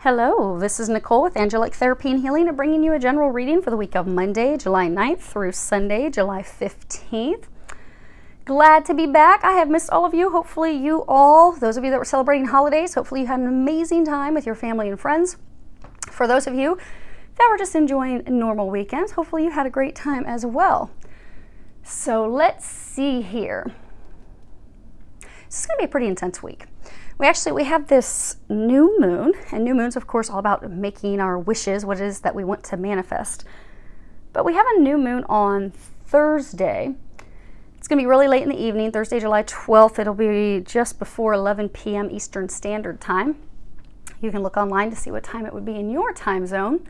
Hello, this is Nicole with Angelic Therapy and Healing and bringing you a general reading for the week of Monday, July 9th through Sunday, July 15th. Glad to be back. I have missed all of you. Hopefully you all, those of you that were celebrating holidays, hopefully you had an amazing time with your family and friends. For those of you that were just enjoying normal weekends, hopefully you had a great time as well. So let's see here. This is going to be a pretty intense week. We have this new moon, and new moon's of course all about making our wishes, what it is that we want to manifest. But we have a new moon on Thursday. It's going to be really late in the evening, Thursday, July 12th. It'll be just before 11 p.m. Eastern Standard Time. You can look online to see what time it would be in your time zone.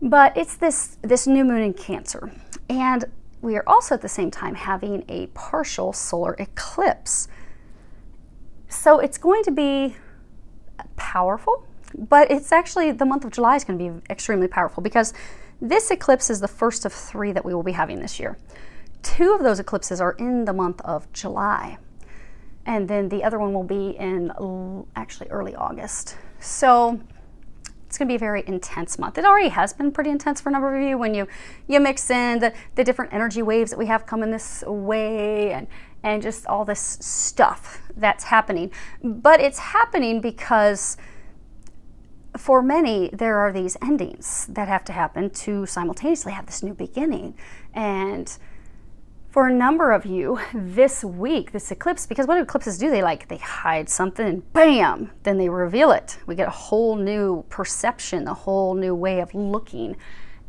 But it's this new moon in Cancer. And we are also at the same time having a partial solar eclipse. So it's going to be powerful, but it's actually, the month of July is going to be extremely powerful because this eclipse is the first of 3 that we will be having this year. 2 of those eclipses are in the month of July, and then the other one will be in actually early August. So it's going to be a very intense month. It already has been pretty intense for a number of you when you mix in the different energy waves that we have coming this way and just all this stuff that's happening. But it's happening because for many, there are these endings that have to happen to simultaneously have this new beginning. And for a number of you this week, this eclipse, because what do eclipses do? They hide something and bam, then they reveal it. We get a whole new perception, a whole new way of looking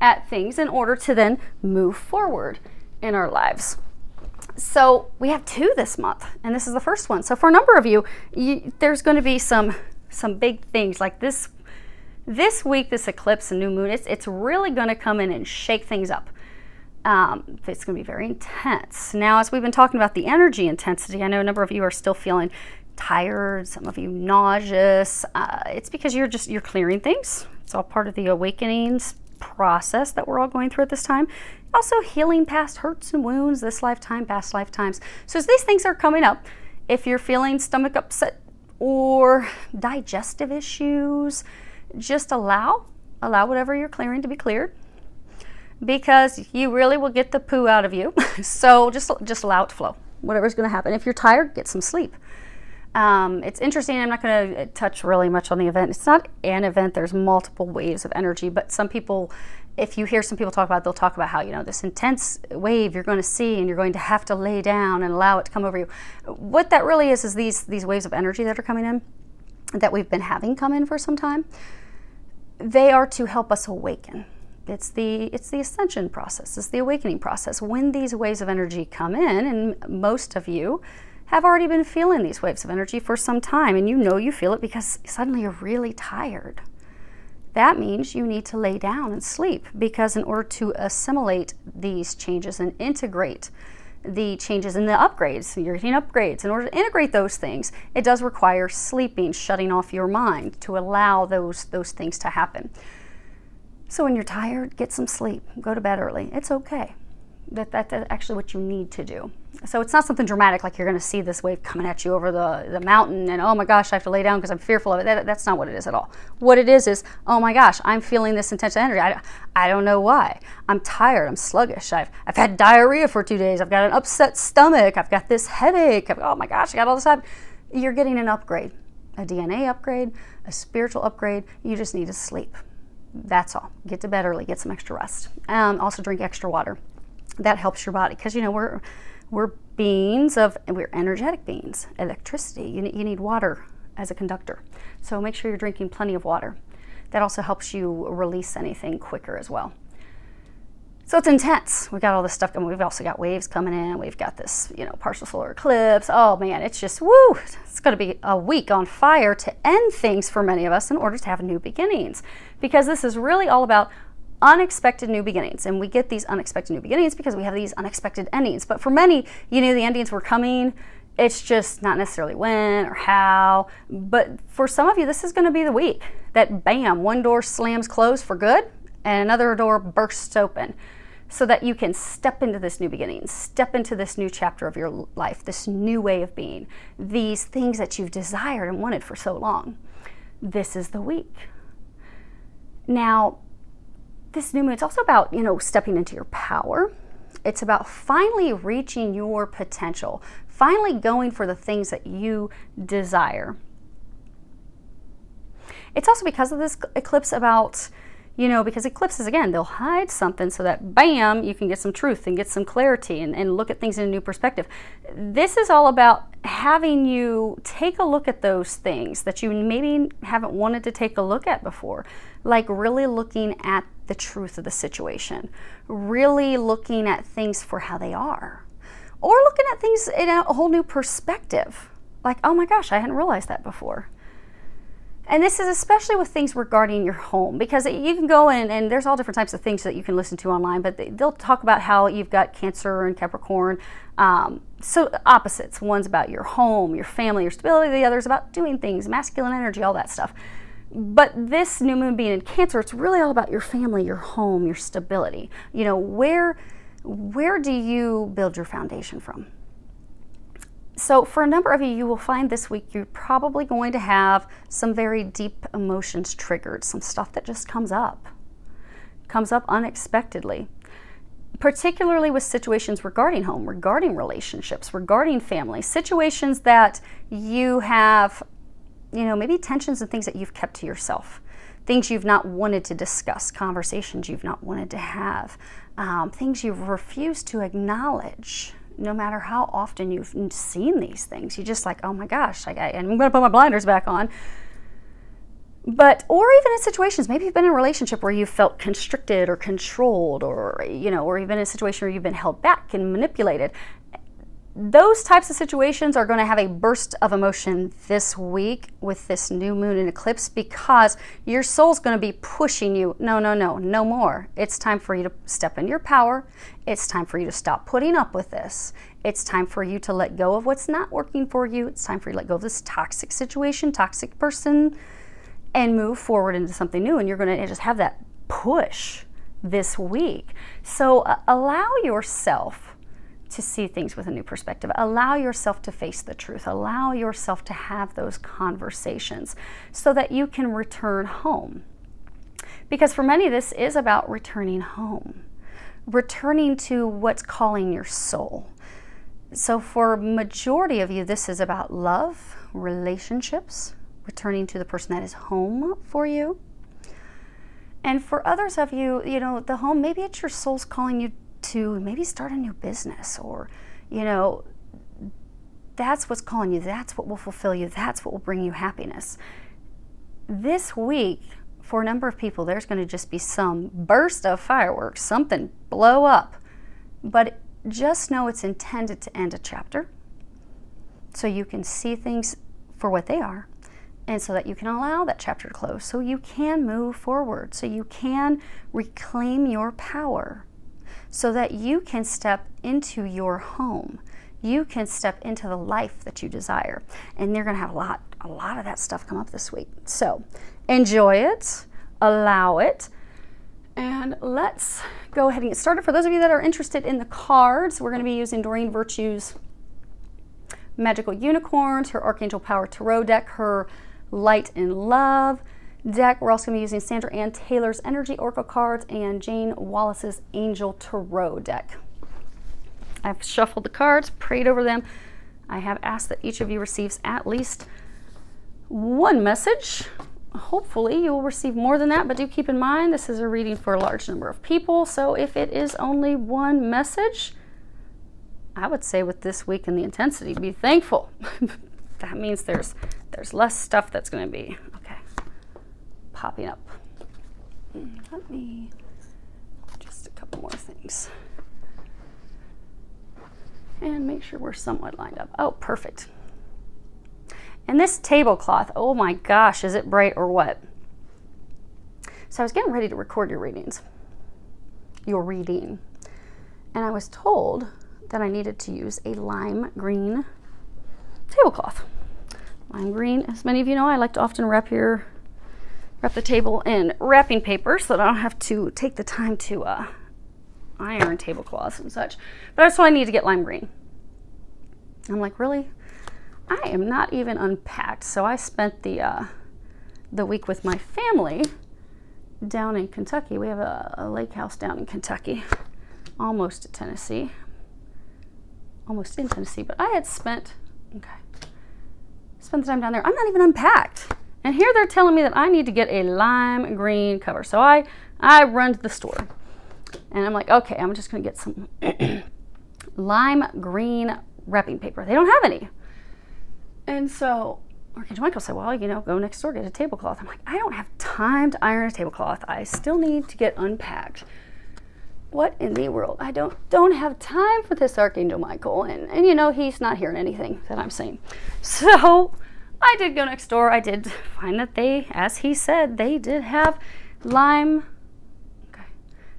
at things in order to then move forward in our lives. So we have 2 this month, and this is the first one. So for a number of you, there's going to be some big things like this week, this eclipse and new moon. It's really going to come in and shake things up. It's going to be very intense. Now, as we've been talking about the energy intensity, I know a number of you are still feeling tired, some of you nauseous. It's because you're clearing things. It's all part of the awakenings process that we're all going through at this time. Also healing past hurts and wounds, this lifetime, past lifetimes. So as these things are coming up, if you're feeling stomach upset or digestive issues, just allow whatever you're clearing to be cleared, because you really will get the poo out of you. So just allow it to flow. Whatever's going to happen. If you're tired, get some sleep. It's interesting. I'm not going to touch really much on the event. It's not an event. There's multiple waves of energy, but some people, if you hear some people talk about it, they'll talk about how, this intense wave you're going to see and you're going to have to lay down and allow it to come over you. What that really is these waves of energy that are coming in, that we've been having come in for some time. They are to help us awaken. It's the ascension process. It's the awakening process. When these waves of energy come in, and most of you have already been feeling these waves of energy for some time, and you feel it because suddenly you're really tired. That means you need to lay down and sleep, because in order to assimilate these changes and integrate the changes in the upgrades, you're getting upgrades. In order to integrate those things, it does require sleeping, shutting off your mind to allow those things to happen. So when you're tired, get some sleep. Go to bed early. It's okay. That's actually what you need to do. So it's not something dramatic like you're going to see this wave coming at you over the mountain and, oh my gosh, I have to lay down because I'm fearful of it. That's not what it is at all. What it is, oh my gosh, I'm feeling this intense energy. I don't know why. I'm tired. I'm sluggish. I've had diarrhea for 2 days. I've got an upset stomach. I've got this headache. Oh my gosh, I got all this. You're getting an upgrade, a DNA upgrade, a spiritual upgrade. You just need to sleep. That's all. Get to bed early. Get some extra rest. Also drink extra water. That helps your body, because we're energetic beings. Electricity. You need water as a conductor. So make sure you're drinking plenty of water. That also helps you release anything quicker as well. So it's intense. We got all this stuff coming. We've also got waves coming in. We've got this, partial solar eclipse. Oh man, it's just woo. It's going to be a week on fire to end things for many of us in order to have new beginnings, because this is really all about unexpected new beginnings. And we get these unexpected new beginnings because we have these unexpected endings. But for many, the endings were coming. It's just not necessarily when or how. But for some of you, this is going to be the week that bam, one door slams closed for good and another door bursts open, so that you can step into this new beginning, step into this new chapter of your life, this new way of being, these things that you've desired and wanted for so long. this is the week. Now, this new moon, it's also about, stepping into your power. It's about finally reaching your potential, finally going for the things that you desire. It's also because of this eclipse about, because eclipses, again, they'll hide something so that, bam, you can get some truth and get some clarity and look at things in a new perspective. This is all about having you take a look at those things that you maybe haven't wanted to take a look at before, like really looking at the truth of the situation, really looking at things for how they are, or looking at things in a whole new perspective. Like, oh my gosh, I hadn't realized that before. And this is especially with things regarding your home, because you can go in and there's all different types of things that you can listen to online, but they'll talk about how you've got Cancer and Capricorn. So opposites. One's about your home, your family, your stability. The other's about doing things, masculine energy, all that stuff. But this new moon being in Cancer, it's really all about your family, your home, your stability. Where do you build your foundation from? So for a number of you, you will find this week you're probably going to have some very deep emotions triggered, some stuff that just comes up unexpectedly, particularly with situations regarding home, regarding relationships, regarding family, situations that you have, maybe tensions and things that you've kept to yourself, things you've not wanted to discuss, conversations you've not wanted to have, things you've refused to acknowledge. No matter how often you've seen these things, you're just like, oh my gosh, I'm going to put my blinders back on. Or even in situations, maybe you've been in a relationship where you felt constricted or controlled, or you've been in a situation where you've been held back and manipulated. Those types of situations are going to have a burst of emotion this week with this new moon and eclipse, because your soul's going to be pushing you. No more. It's time for you to step into your power. It's time for you to stop putting up with this. It's time for you to let go of what's not working for you. It's time for you to let go of this toxic situation, toxic person, and move forward into something new. And you're going to just have that push this week. So allow yourself to see things with a new perspective. Allow yourself to face the truth. Allow yourself to have those conversations so that you can return home. Because for many, this is about returning home, returning to what's calling your soul. So for majority of you, this is about love, relationships, returning to the person that is home for you. And for others of you, the home, maybe it's your soul's calling you to maybe start a new business, or that's what's calling you, that's what will fulfill you, that's what will bring you happiness. This week, for a number of people, there's going to just be some burst of fireworks, something blow up, but just know it's intended to end a chapter, so you can see things for what they are, and so that you can allow that chapter to close, so you can move forward, so you can reclaim your power, so that you can step into your home. You can step into the life that you desire. And you're going to have a lot of that stuff come up this week. So enjoy it, allow it, and let's go ahead and get started. For those of you that are interested in the cards, we're going to be using Doreen Virtue's Magical Unicorns, her Archangel Power Tarot deck, her Light and Love deck. We're also going to be using Sandra Ann Taylor's Energy Oracle cards and Jane Wallace's Angel Tarot deck. I've shuffled the cards, prayed over them. I have asked that each of you receives at least one message. Hopefully you will receive more than that, but do keep in mind this is a reading for a large number of people, so if it is only one message, I would say with this week and the intensity, be thankful. That means there's less stuff that's going to be popping up. Let me just a couple more things and make sure we're somewhat lined up. Oh, perfect. And this tablecloth, oh my gosh, is it bright or what? So I was getting ready to record your reading, and I was told that I needed to use a lime green tablecloth. Lime green, as many of you know, I like to often wrap the table in wrapping paper so that I don't have to take the time to iron tablecloths and such. But that's why I need to get lime green. I'm like, really? I am not even unpacked. So I spent the the week with my family down in Kentucky. We have a lake house down in Kentucky, almost in Tennessee, but I had spent the time down there. I'm not even unpacked. And here they're telling me that I need to get a lime green cover. So I run to the store and I'm like, okay, I'm just going to get some lime green wrapping paper. They don't have any. And so Archangel Michael said, well, go next door, get a tablecloth. I'm like, I don't have time to iron a tablecloth. I still need to get unpacked. What in the world? I don't have time for this, Archangel Michael. And he's not hearing anything that I'm saying. So I did go next door. I did find that they, as he said, they did have lime. Okay.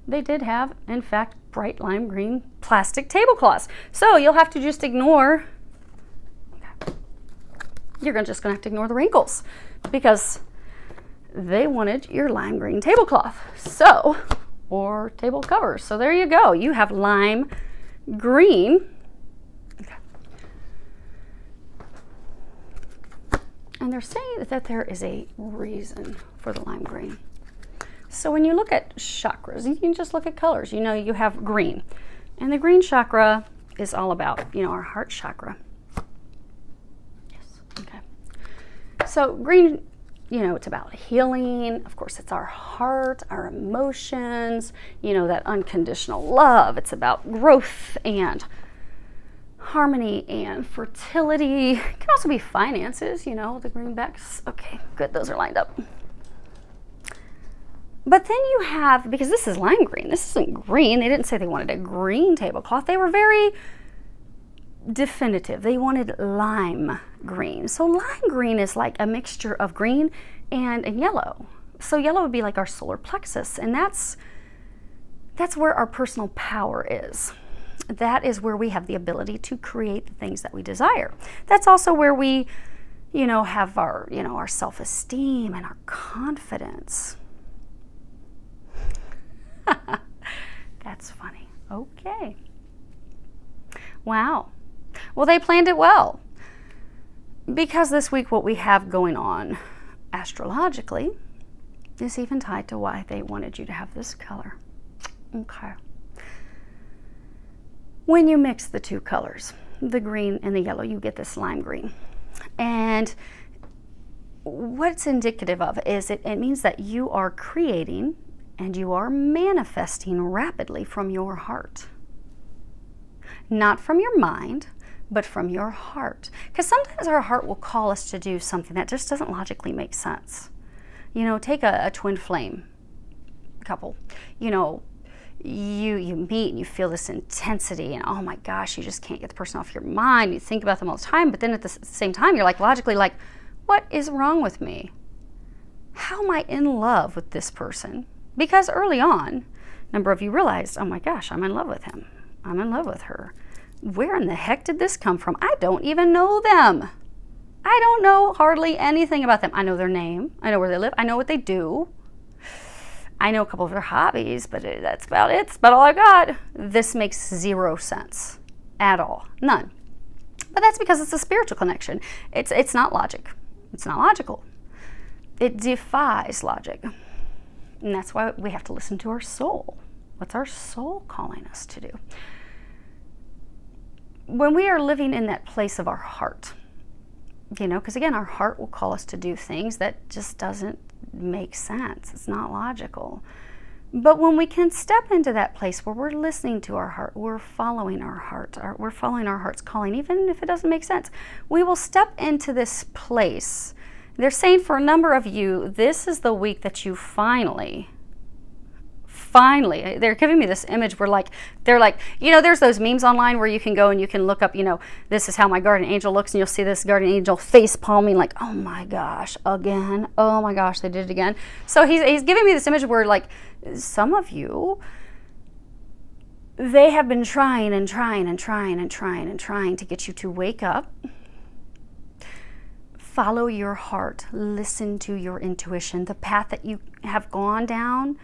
They did have, in fact, bright lime green plastic tablecloths. So you'll have to just ignore. Okay. You're just going to have to ignore the wrinkles because they wanted your lime green tablecloth. So, or table covers. So there you go. You have lime green. And they're saying that there is a reason for the lime green. So when you look at chakras, you can just look at colors. You have green. And the green chakra is all about, our heart chakra. Yes, okay. So green, it's about healing. Of course, it's our heart, our emotions, that unconditional love. It's about growth and harmony and fertility. It can also be finances, the greenbacks. Okay, good, those are lined up. But then you have, because this is lime green, this isn't green. They didn't say they wanted a green tablecloth. They were very definitive. They wanted lime green. So lime green is like a mixture of green and yellow. So yellow would be like our solar plexus, and that's where our personal power is. That is where we have the ability to create the things that we desire. That's also where we, have our, our self-esteem and our confidence. That's funny. Okay. Wow. Well, they planned it well. Because this week what we have going on astrologically is even tied to why they wanted you to have this color. Okay. When you mix the two colors, the green and the yellow, you get this lime green. And what it's indicative of is it means that you are creating and you are manifesting rapidly from your heart. Not from your mind, but from your heart. Because sometimes our heart will call us to do something that just doesn't logically make sense. Take a twin flame couple. You meet and you feel this intensity and oh my gosh, you just can't get the person off your mind. You think about them all the time, but then at the same time, you're like logically like, what is wrong with me? How am I in love with this person? Because early on, a number of you realized, oh my gosh, I'm in love with him. I'm in love with her. Where in the heck did this come from? I don't even know them. I don't know hardly anything about them. I know their name. I know where they live. I know what they do. I know a couple of their hobbies, but that's about it. That's about all I got. This makes zero sense at all. None. But that's because it's a spiritual connection. It's not logic. It's not logical. It defies logic. And that's why we have to listen to our soul. What's our soul calling us to do? When we are living in that place of our heart, because again, our heart will call us to do things that just doesn't make sense. It's not logical. But when we can step into that place where we're listening to our heart, we're following our heart, we're following our heart's calling, even if it doesn't make sense, we will step into this place. They're saying for a number of you, this is the week that you finally, they're giving me this image where they're like, there's those memes online where you can go and you can look up, this is how my guardian angel looks, and you'll see this guardian angel face palming like, oh my gosh, again, oh my gosh, they did it again. So he's giving me this image where some of you, they have been trying to get you to wake up, follow your heart, listen to your intuition. The path that you have gone down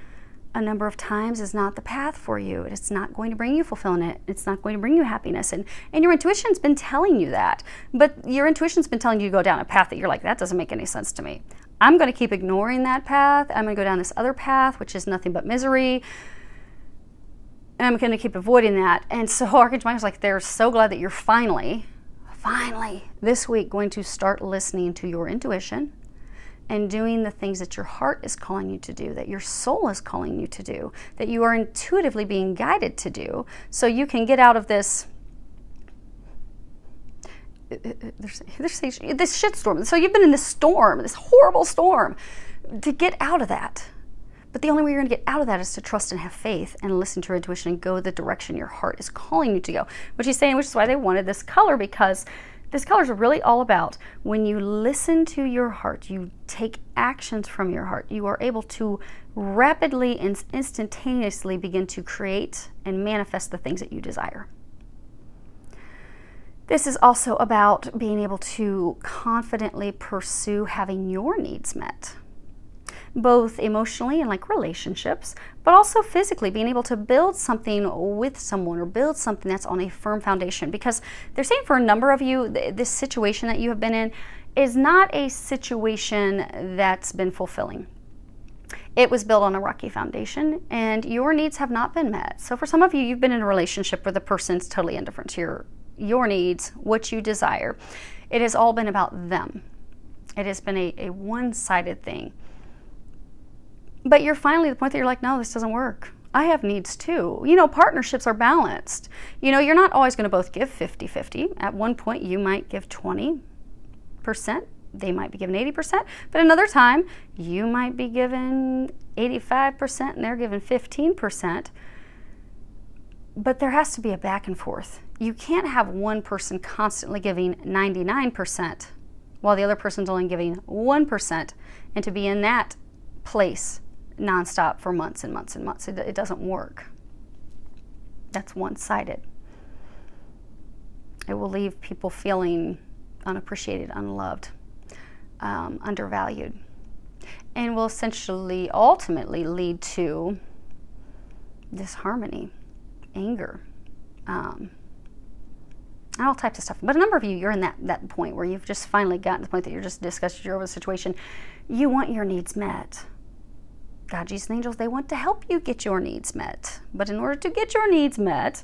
a number of times is not the path for you. It's not going to bring you fulfillment. It's not going to bring you happiness. And your intuition's been telling you that. But your intuition's been telling you to go down a path that you're like, that doesn't make any sense to me. I'm going to keep ignoring that path. I'm going to go down this other path, which is nothing but misery. And I'm going to keep avoiding that. And so Archangel Michael's like, they're so glad that you're finally this week going to start listening to your intuition and doing the things that your heart is calling you to do, that your soul is calling you to do, that you are intuitively being guided to do, so you can get out of this shitstorm. So you've been in this storm, this horrible storm, to get out of that. But the only way you're going to get out of that is to trust and have faith and listen to your intuition and go the direction your heart is calling you to go. Which he's saying, which is why they wanted this color, because this color is really all about when you listen to your heart, you take actions from your heart, you are able to rapidly and instantaneously begin to create and manifest the things that you desire. This is also about being able to confidently pursue having your needs met, both emotionally and like relationships, but also physically, being able to build something with someone or build something that's on a firm foundation. Because they're saying for a number of you, this situation that you have been in is not a situation that's been fulfilling. It was built on a rocky foundation and your needs have not been met. So for some of you, you've been in a relationship where the person's totally indifferent to your needs, what you desire. It has all been about them. It has been a one-sided thing. But you're finally at the point that you're like, no, this doesn't work. I have needs too. You know, partnerships are balanced. You know, you're not always going to both give 50-50. At one point, you might give 20%. They might be given 80%. But another time, you might be given 85% and they're given 15%. But there has to be a back and forth. You can't have one person constantly giving 99% while the other person's only giving 1%, and to be in that place nonstop for months and months and months. It doesn't work. That's one-sided. It will leave people feeling unappreciated, unloved, undervalued, and will essentially ultimately lead to disharmony, anger, all types of stuff. But a number of you, you're in that point where you've just finally gotten to the point that you're just disgusted, you're over the situation. You want your needs met. God, Jesus, and angels, they want to help you get your needs met. But in order to get your needs met,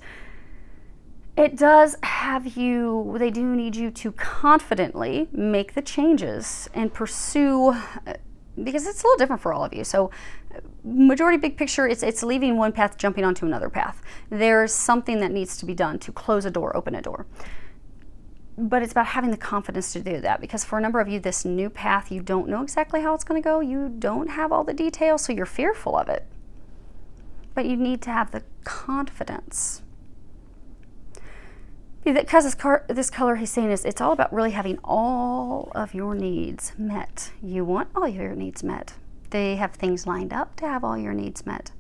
it does have you, they do need you to confidently make the changes and pursue, because it's a little different for all of you. So majority big picture, it's leaving one path, jumping onto another path. There's something that needs to be done to close a door, open a door. But it's about having the confidence to do that, because for a number of you, this new path, you don't know exactly how it's going to go. You don't have all the details, so you're fearful of it. But you need to have the confidence. Because this color he's saying is, it's all about really having all of your needs met. You want all your needs met. They have things lined up to have all your needs met.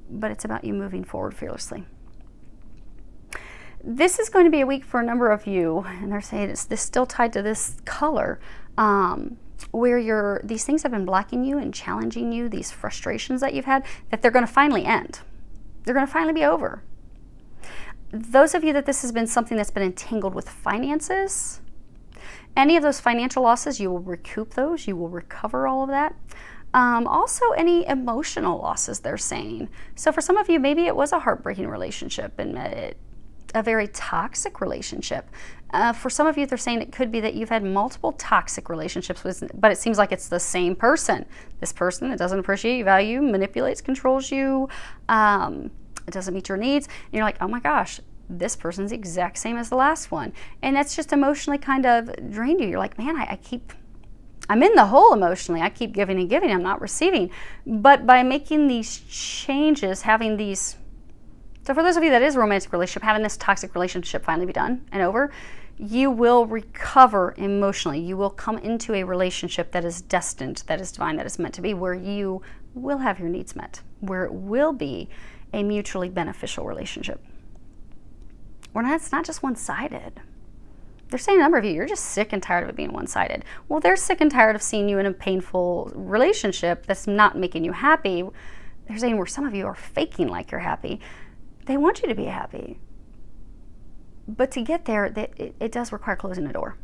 But it's about you moving forward fearlessly. This is going to be a week for a number of you, and they're saying it's this still tied to this color, where these things have been blocking you and challenging you, these frustrations that you've had, that they're going to finally end. They're going to finally be over. Those of you that this has been something that's been entangled with finances, any of those financial losses, you will recoup those, you will recover all of that. Also, any emotional losses, they're saying. So for some of you, maybe it was a heartbreaking relationship and a very toxic relationship. For some of you, they're saying it could be that you've had multiple toxic relationships with, but it seems like it's the same person. This person that doesn't appreciate you, value, manipulates, controls you, it doesn't meet your needs. And you're like, oh my gosh, this person's the exact same as the last one. And that's just emotionally kind of drained you. You're like, man, I'm in the hole emotionally. I keep giving and giving. I'm not receiving. But by making these changes, having these... So for those of you that is a romantic relationship, having this toxic relationship finally be done and over, you will recover emotionally. You will come into a relationship that is destined, that is divine, that is meant to be, where you will have your needs met, where it will be a mutually beneficial relationship. It's not just one-sided. They're saying a number of you, you're just sick and tired of it being one-sided. Well, they're sick and tired of seeing you in a painful relationship that's not making you happy. They're saying where some of you are faking like you're happy. They want you to be happy. But to get there, it does require closing a door.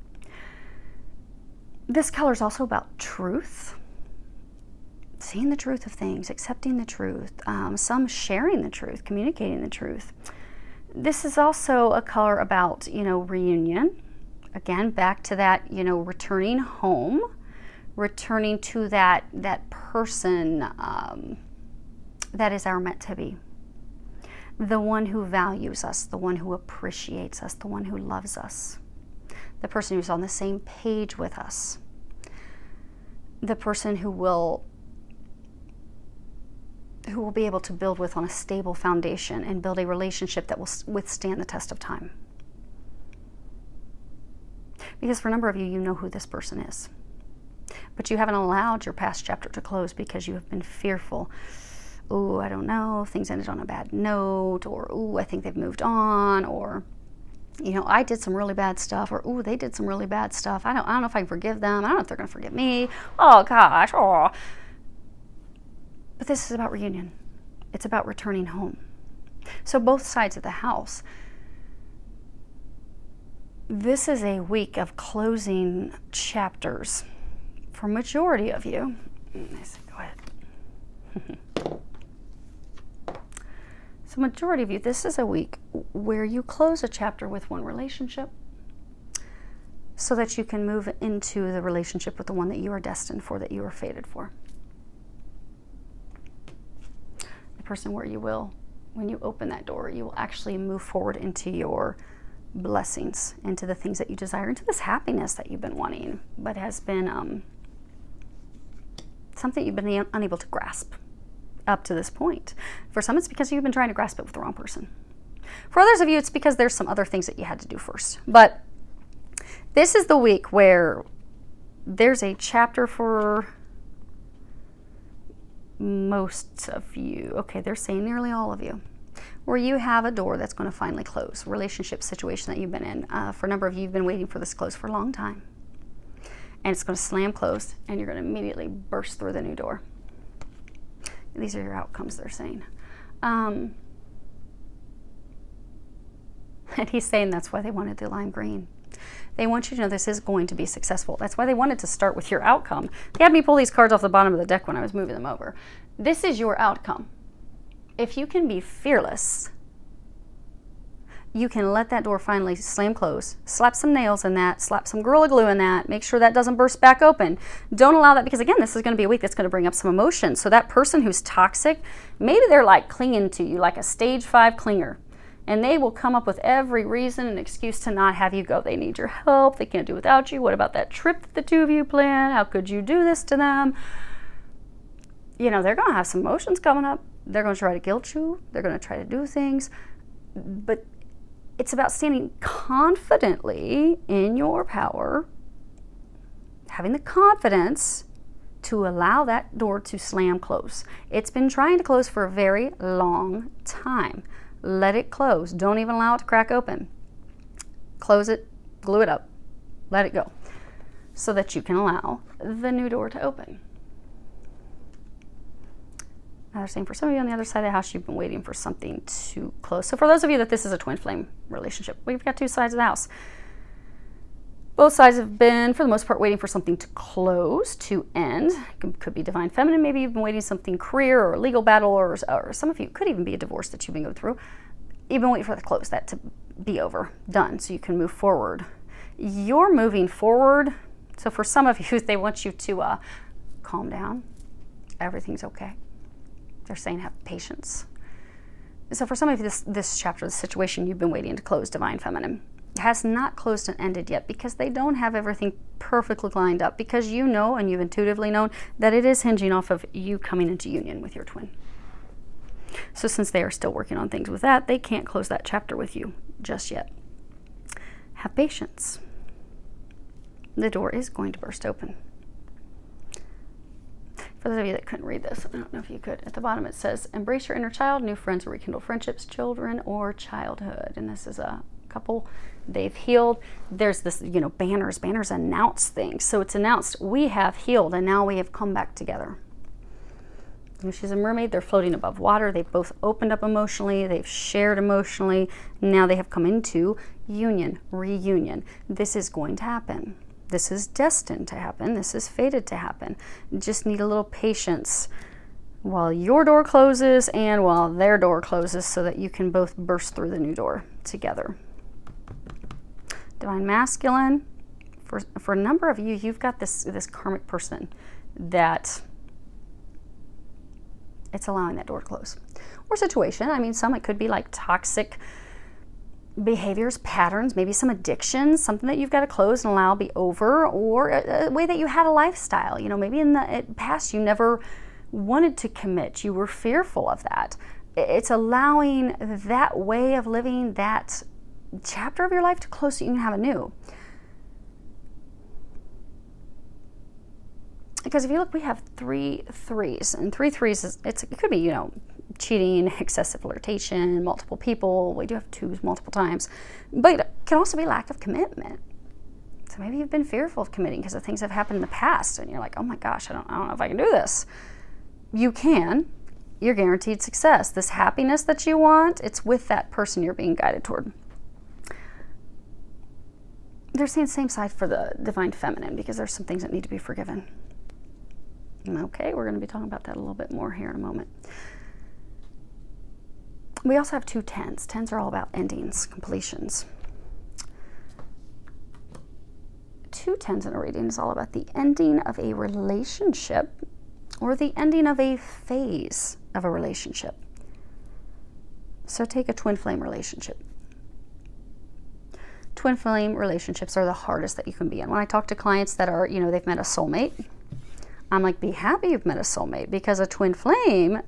This color is also about truth. seeing the truth of things, accepting the truth, some sharing the truth, communicating the truth. This is also a color about, reunion. Again, back to that, returning home, returning to that person that is our meant to be. The one who values us, the one who appreciates us, the one who loves us. The person who's on the same page with us. The person who will be able to build with on a stable foundation and build a relationship that will withstand the test of time. Because for a number of you, you know who this person is. But you haven't allowed your past chapter to close because you have been fearful. Oh, I don't know, things ended on a bad note, or oh, I think they've moved on, or I did some really bad stuff, or oh, they did some really bad stuff. I don't know if I can forgive them. I don't know if they're going to forgive me. Oh gosh, oh. But this is about reunion. It's about returning home. So both sides of the house. This is a week of closing chapters for majority of you. Go ahead. So majority of you, this is a week where you close a chapter with one relationship so that you can move into the relationship with the one that you are destined for, that you are fated for. The person where you will, when you open that door, you will actually move forward into your blessings, into the things that you desire, into this happiness that you've been wanting, but has been something you've been unable to grasp up to this point. For some, it's because you've been trying to grasp it with the wrong person. For others of you, it's because there's some other things that you had to do first. But this is the week where there's a chapter for most of you. Okay, they're saying nearly all of you, where you have a door that's going to finally close. Relationship situation that you've been in. For a number of you, you've been waiting for this close for a long time. And it's going to slam closed, and you're going to immediately burst through the new door. These are your outcomes, they're saying. And he's saying that's why they wanted the lime green. They want you to know this is going to be successful. That's why they wanted to start with your outcome. They had me pull these cards off the bottom of the deck when I was moving them over. This is your outcome. If you can be fearless, you can let that door finally slam close, slap some nails in that, slap some Gorilla Glue in that, make sure that doesn't burst back open. Don't allow that, because again, this is going to be a week that's going to bring up some emotion. So that person who's toxic, maybe they're like clinging to you, like a stage 5 clinger. And they will come up with every reason and excuse to not have you go. They need your help. They can't do without you. What about that trip that the two of you planned? How could you do this to them? They're going to have some emotions coming up. They're going to try to guilt you. They're going to try to do things. But it's about standing confidently in your power, having the confidence to allow that door to slam close. It's been trying to close for a very long time. Let it close. Don't even allow it to crack open. Close it, glue it up, let it go, so that you can allow the new door to open. Now they're saying for some of you on the other side of the house, you've been waiting for something to close. So for those of you that this is a twin flame relationship, we've got two sides of the house. Both sides have been, for the most part, waiting for something to close, to end. Could be divine feminine. Maybe you've been waiting something career or a legal battle, or some of you, could even be a divorce that you've been going through. You've been waiting for the close, that to be over, done, so you can move forward. You're moving forward. So for some of you, they want you to calm down. Everything's okay. They're saying have patience. So for some of you, this chapter, this situation you've been waiting to close, divine feminine, has not closed and ended yet, because they don't have everything perfectly lined up, because you know, and you've intuitively known, that it is hinging off of you coming into union with your twin. So since they are still working on things with that, they can't close that chapter with you just yet. Have patience. The door is going to burst open. For those of you that couldn't read this, I don't know if you could, at the bottom it says, embrace your inner child, new friends will rekindle friendships, children, or childhood. And this is a couple, they've healed. There's this, banners announce things. So it's announced, we have healed, and now we have come back together. She's a mermaid, they're floating above water. They've both opened up emotionally, they've shared emotionally. Now they have come into union, reunion. This is going to happen. This is destined to happen. This is fated to happen. You just need a little patience while your door closes and while their door closes so that you can both burst through the new door together. Divine Masculine, for a number of you, you've got this karmic person that it's allowing that door to close. Or situation, I mean, some it could be like toxic behaviors, patterns, maybe some addictions, something that you've got to close and allow be over, or a way that you had a lifestyle. You know, maybe in the past you never wanted to commit. You were fearful of that. It's allowing that way of living, that chapter of your life to close so you can have a new. Because if you look, we have 3 threes, and 3 threes is, it could be, you know, cheating, excessive flirtation, multiple people. We do have 2s multiple times, but it can also be lack of commitment. So maybe you've been fearful of committing because of things that have happened in the past, and you're like, oh my gosh, I don't know if I can do this. You can. You're guaranteed success. This happiness that you want, it's with that person you're being guided toward. They're saying same side for the Divine Feminine because there's some things that need to be forgiven. Okay, we're going to be talking about that a little bit more here in a moment. We also have 2 10s. 10s are all about endings, completions. 2 10s in a reading is all about the ending of a relationship or the ending of a phase of a relationship. So take a twin flame relationship. Twin flame relationships are the hardest that you can be in. When I talk to clients that are, you know, they've met a soulmate, I'm like, be happy you've met a soulmate, because a twin flame,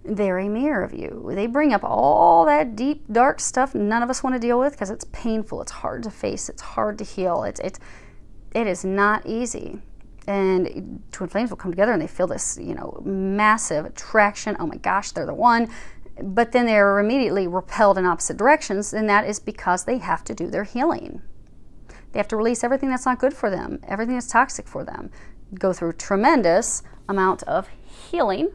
they're a mirror of you. They bring up all that deep, dark stuff none of us want to deal with because it's painful. It's hard to face. It's hard to heal. It is not easy. And twin flames will come together and they feel this, you know, massive attraction. Oh my gosh, they're the one. But then they're immediately repelled in opposite directions, and that is because they have to do their healing. They have to release everything that's not good for them, everything that's toxic for them. Go through a tremendous amount of healing,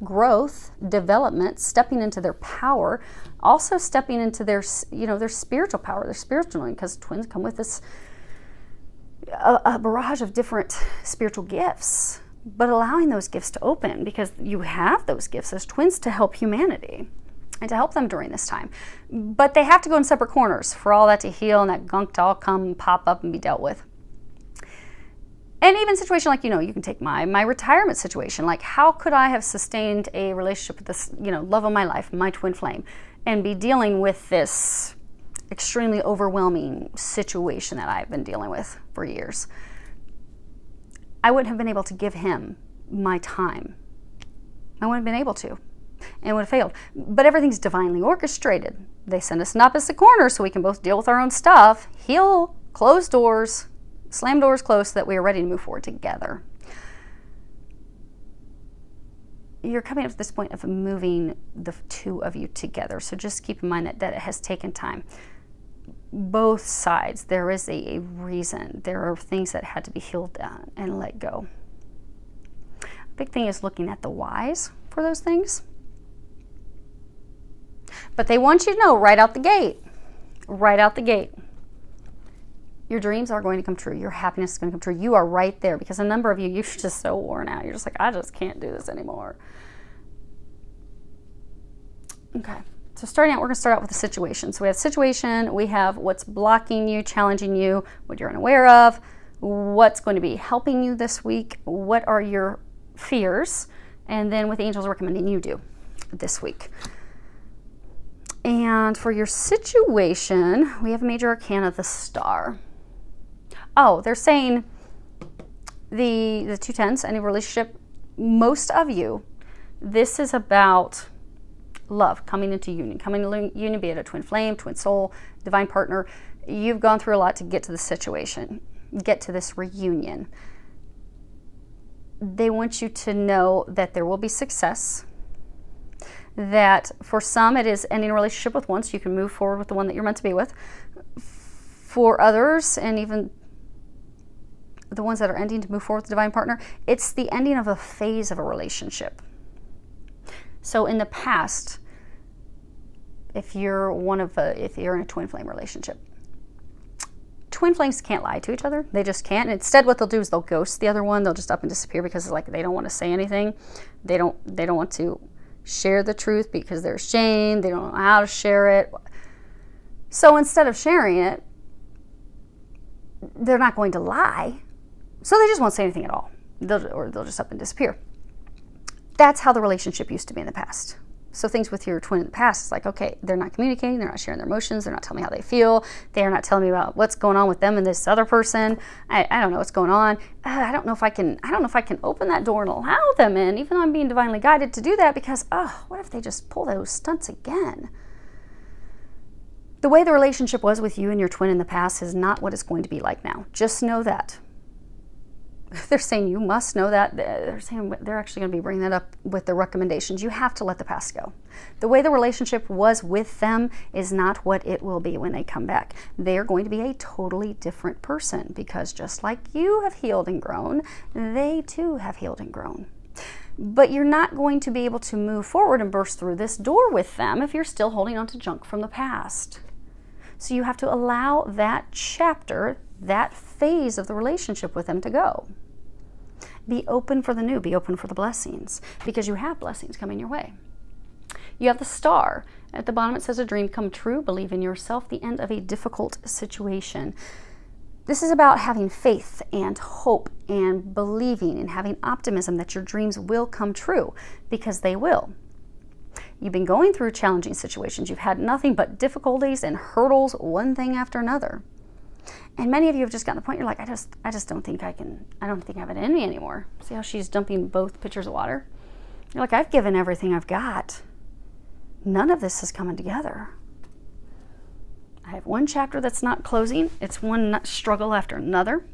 growth, development, stepping into their power, also stepping into their, you know, their spiritual power, their spiritual, because twins come with this a barrage of different spiritual gifts, but allowing those gifts to open, because you have those gifts as twins to help humanity and to help them during this time. But they have to go in separate corners for all that to heal and that gunk to all come pop up and be dealt with. And even situation like, you know, you can take my retirement situation. Like, how could I have sustained a relationship with this, you know, love of my life, my twin flame, and be dealing with this extremely overwhelming situation that I've been dealing with for years? I wouldn't have been able to give him my time. I wouldn't have been able to, and would have failed. But everything's divinely orchestrated. They send us in opposite corners so we can both deal with our own stuff, heal, close doors, slam doors closed so that we are ready to move forward together. You're coming up to this point of moving the 2 of you together. So just keep in mind that it has taken time. Both sides, there is a reason. There are things that had to be healed and let go. Big thing is looking at the whys for those things. But they want you to know right out the gate, your dreams are going to come true. Your happiness is going to come true. You are right there, because a number of you, you're just so worn out. You're just like, I just can't do this anymore. Okay. So starting out, we're going to start out with the situation. So we have situation, we have what's blocking you, challenging you, what you're unaware of, what's going to be helping you this week, what are your fears, and then what the angels are recommending you do this week. And for your situation, we have a major arcana, the Star. Oh, they're saying the 2 10s, any relationship, most of you, this is about love, coming into union, be it a twin flame, twin soul, divine partner. You've gone through a lot to get to this situation, get to this reunion. They want you to know that there will be success, that for some it is ending a relationship with one so you can move forward with the one that you're meant to be with. For others, and even the ones that are ending to move forward with the divine partner, it's the ending of a phase of a relationship. So in the past, if you're in a twin flame relationship, twin flames can't lie to each other. They just can't. And instead, what they'll do is they'll ghost the other one. They'll just up and disappear because it's like they don't want to say anything. They don't want to share the truth because they're ashamed. They don't know how to share it. So instead of sharing it, they're not going to lie. So they just won't say anything at all. They'll just up and disappear. That's how the relationship used to be in the past. So things with your twin in the past, it's like, okay, they're not communicating, they're not sharing their emotions, they're not telling me how they feel, they're not telling me about what's going on with them and this other person. I don't know what's going on. I don't know if I can open that door and allow them in, even though I'm being divinely guided to do that, because what if they just pull those stunts again? The way the relationship was with you and your twin in the past is not what it's going to be like now. Just know that. They're saying you must know that. They're saying they're actually going to be bringing that up with the recommendations. You have to let the past go. The way the relationship was with them is not what it will be when they come back. They're going to be a totally different person, because just like you have healed and grown, they too have healed and grown. But you're not going to be able to move forward and burst through this door with them if you're still holding on to junk from the past. So you have to allow that chapter, that phase of the relationship with them to go. Be open for the new. Be open for the blessings, because you have blessings coming your way. You have the star. At the bottom it says, a dream come true. Believe in yourself. The end of a difficult situation. This is about having faith and hope and believing and having optimism that your dreams will come true, because they will. You've been going through challenging situations. You've had nothing but difficulties and hurdles, one thing after another. And many of you have just gotten to the point you're like, I just don't think I don't think I have it in me anymore. See how she's dumping both pitchers of water? You're like, I've given everything I've got. None of this is coming together. I have one chapter that's not closing. It's one struggle after another.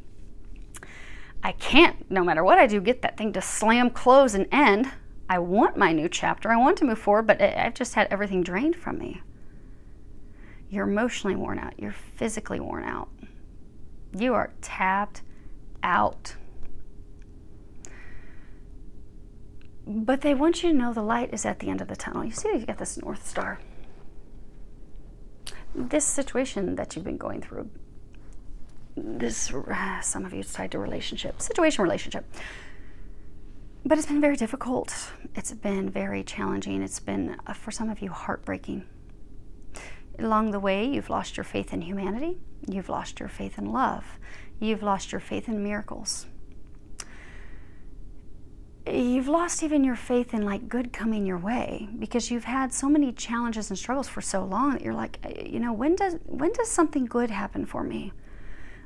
I can't, no matter what I do, get that thing to slam, close, and end. I want my new chapter. I want to move forward, but I've just had everything drained from me. You're emotionally worn out. You're physically worn out. You are tapped out. But they want you to know the light is at the end of the tunnel. You see, you've got this North Star. This situation that you've been going through, some of you, it's tied to relationship. But it's been very difficult. It's been very challenging. It's been, for some of you, heartbreaking. Along the way, you've lost your faith in humanity. You've lost your faith in love. You've lost your faith in miracles. You've lost even your faith in good coming your way, because you've had so many challenges and struggles for so long that you're like, when does something good happen for me?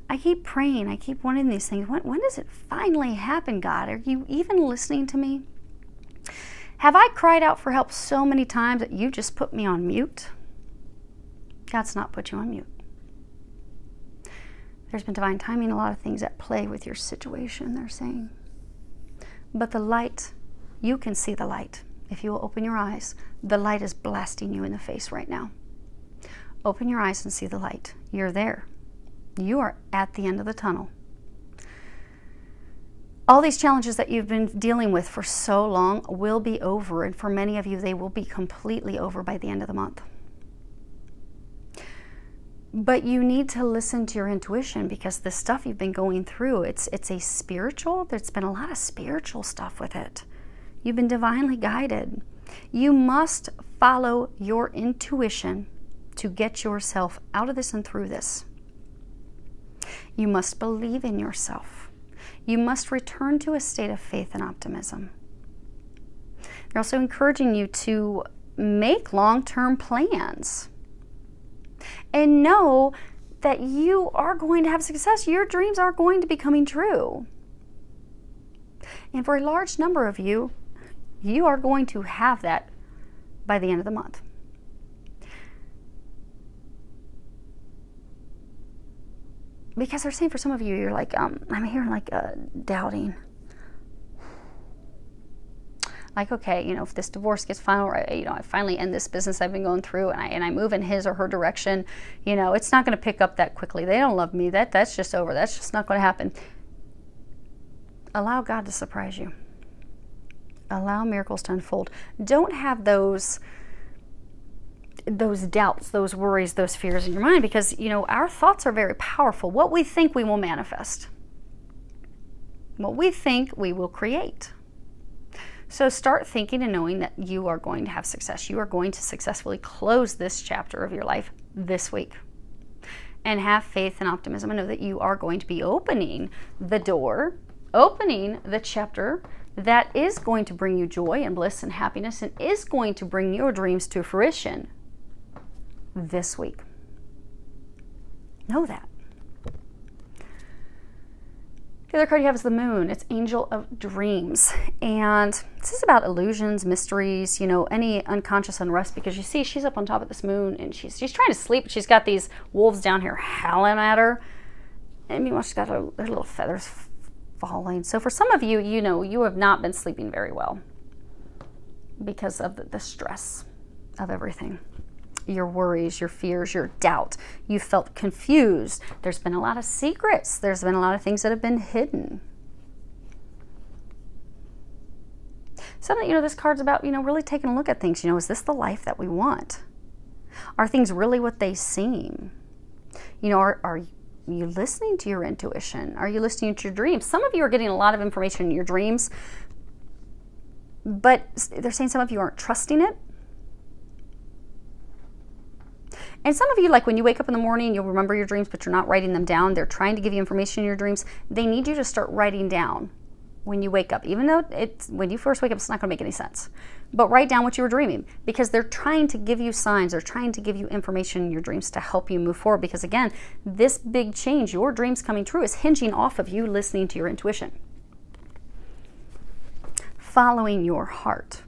I keep praying. I keep wanting these things. When does it finally happen, God? Are you even listening to me? Have I cried out for help so many times that you just put me on mute? God's not put you on mute. There's been divine timing, a lot of things at play with your situation, they're saying. But the light, you can see the light. If you will open your eyes, the light is blasting you in the face right now. Open your eyes and see the light. You're there. You are at the end of the tunnel. All these challenges that you've been dealing with for so long will be over, and for many of you, they will be completely over by the end of the month. But you need to listen to your intuition, because the stuff you've been going through, it's a spiritual, there's been a lot of spiritual stuff with it. You've been divinely guided. You must follow your intuition to get yourself out of this and through this. You must believe in yourself. You must return to a state of faith and optimism. They're also encouraging you to make long-term plans. And know that you are going to have success. Your dreams are going to be coming true. And for a large number of you, you are going to have that by the end of the month. Because they're saying for some of you, you're like, I'm hearing doubting. Like, okay, if this divorce gets final, I finally end this business I've been going through, and I move in his or her direction, it's not going to pick up that quickly. They don't love me. That's just over. That's just not going to happen. Allow God to surprise you. Allow miracles to unfold. Don't have those those doubts, those worries, those fears in your mind, because, you know, our thoughts are very powerful. What we think, we will manifest. What we think, we will create. So start thinking and knowing that you are going to have success. You are going to successfully close this chapter of your life this week. And have faith and optimism and know that you are going to be opening the door, opening the chapter that is going to bring you joy and bliss and happiness and is going to bring your dreams to fruition this week. Know that. The other card you have is the moon. It's Angel of Dreams. And this is about illusions, mysteries, you know, any unconscious unrest, because you see she's up on top of this moon and she's trying to sleep. She's got these wolves down here howling at her. And meanwhile, she's got her little feathers falling. So for some of you, you know, you have not been sleeping very well because of the stress of everything. Your worries, your fears, your doubt. You felt confused. There's been a lot of secrets. There's been a lot of things that have been hidden. Something, you know, this card's about, you know, really taking a look at things. You know, is this the life that we want? Are things really what they seem? You know, are you listening to your intuition? Are you listening to your dreams? Some of you are getting a lot of information in your dreams, but they're saying some of you aren't trusting it. And some of you, like when you wake up in the morning, you'll remember your dreams, but you're not writing them down. They're trying to give you information in your dreams. They need you to start writing down when you wake up. Even though when you first wake up, it's not going to make any sense. But write down what you were dreaming, because they're trying to give you signs. They're trying to give you information in your dreams to help you move forward. Because again, this big change, your dreams coming true, is hinging off of you listening to your intuition. Following your heart.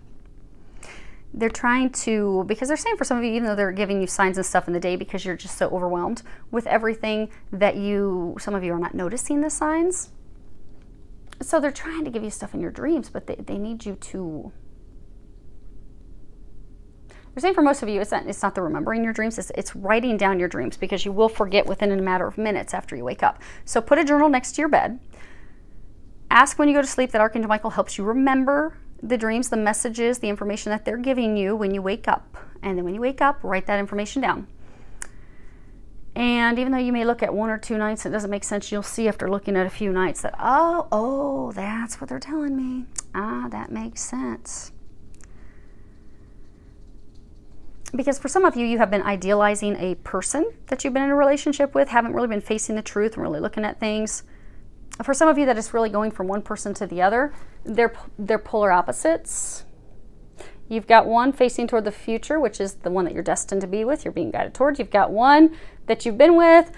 They're trying to, because they're saying for some of you, even though they're giving you signs and stuff in the day because you're just so overwhelmed with everything that some of you are not noticing the signs. So they're trying to give you stuff in your dreams, but they need you to. They're saying for most of you, it's not the remembering your dreams, it's writing down your dreams, because you will forget within a matter of minutes after you wake up. So put a journal next to your bed. Ask when you go to sleep that Archangel Michael helps you remember the dreams, the messages, the information that they're giving you when you wake up. And then when you wake up, write that information down. And even though you may look at one or two nights, it doesn't make sense, you'll see after looking at a few nights that, oh, that's what they're telling me. That makes sense. Because for some of you, you have been idealizing a person that you've been in a relationship with, haven't really been facing the truth and really looking at things. For some of you, that is really going from one person to the other. They're polar opposites. You've got one facing toward the future, which is the one that you're destined to be with, you're being guided towards. You've got one that you've been with,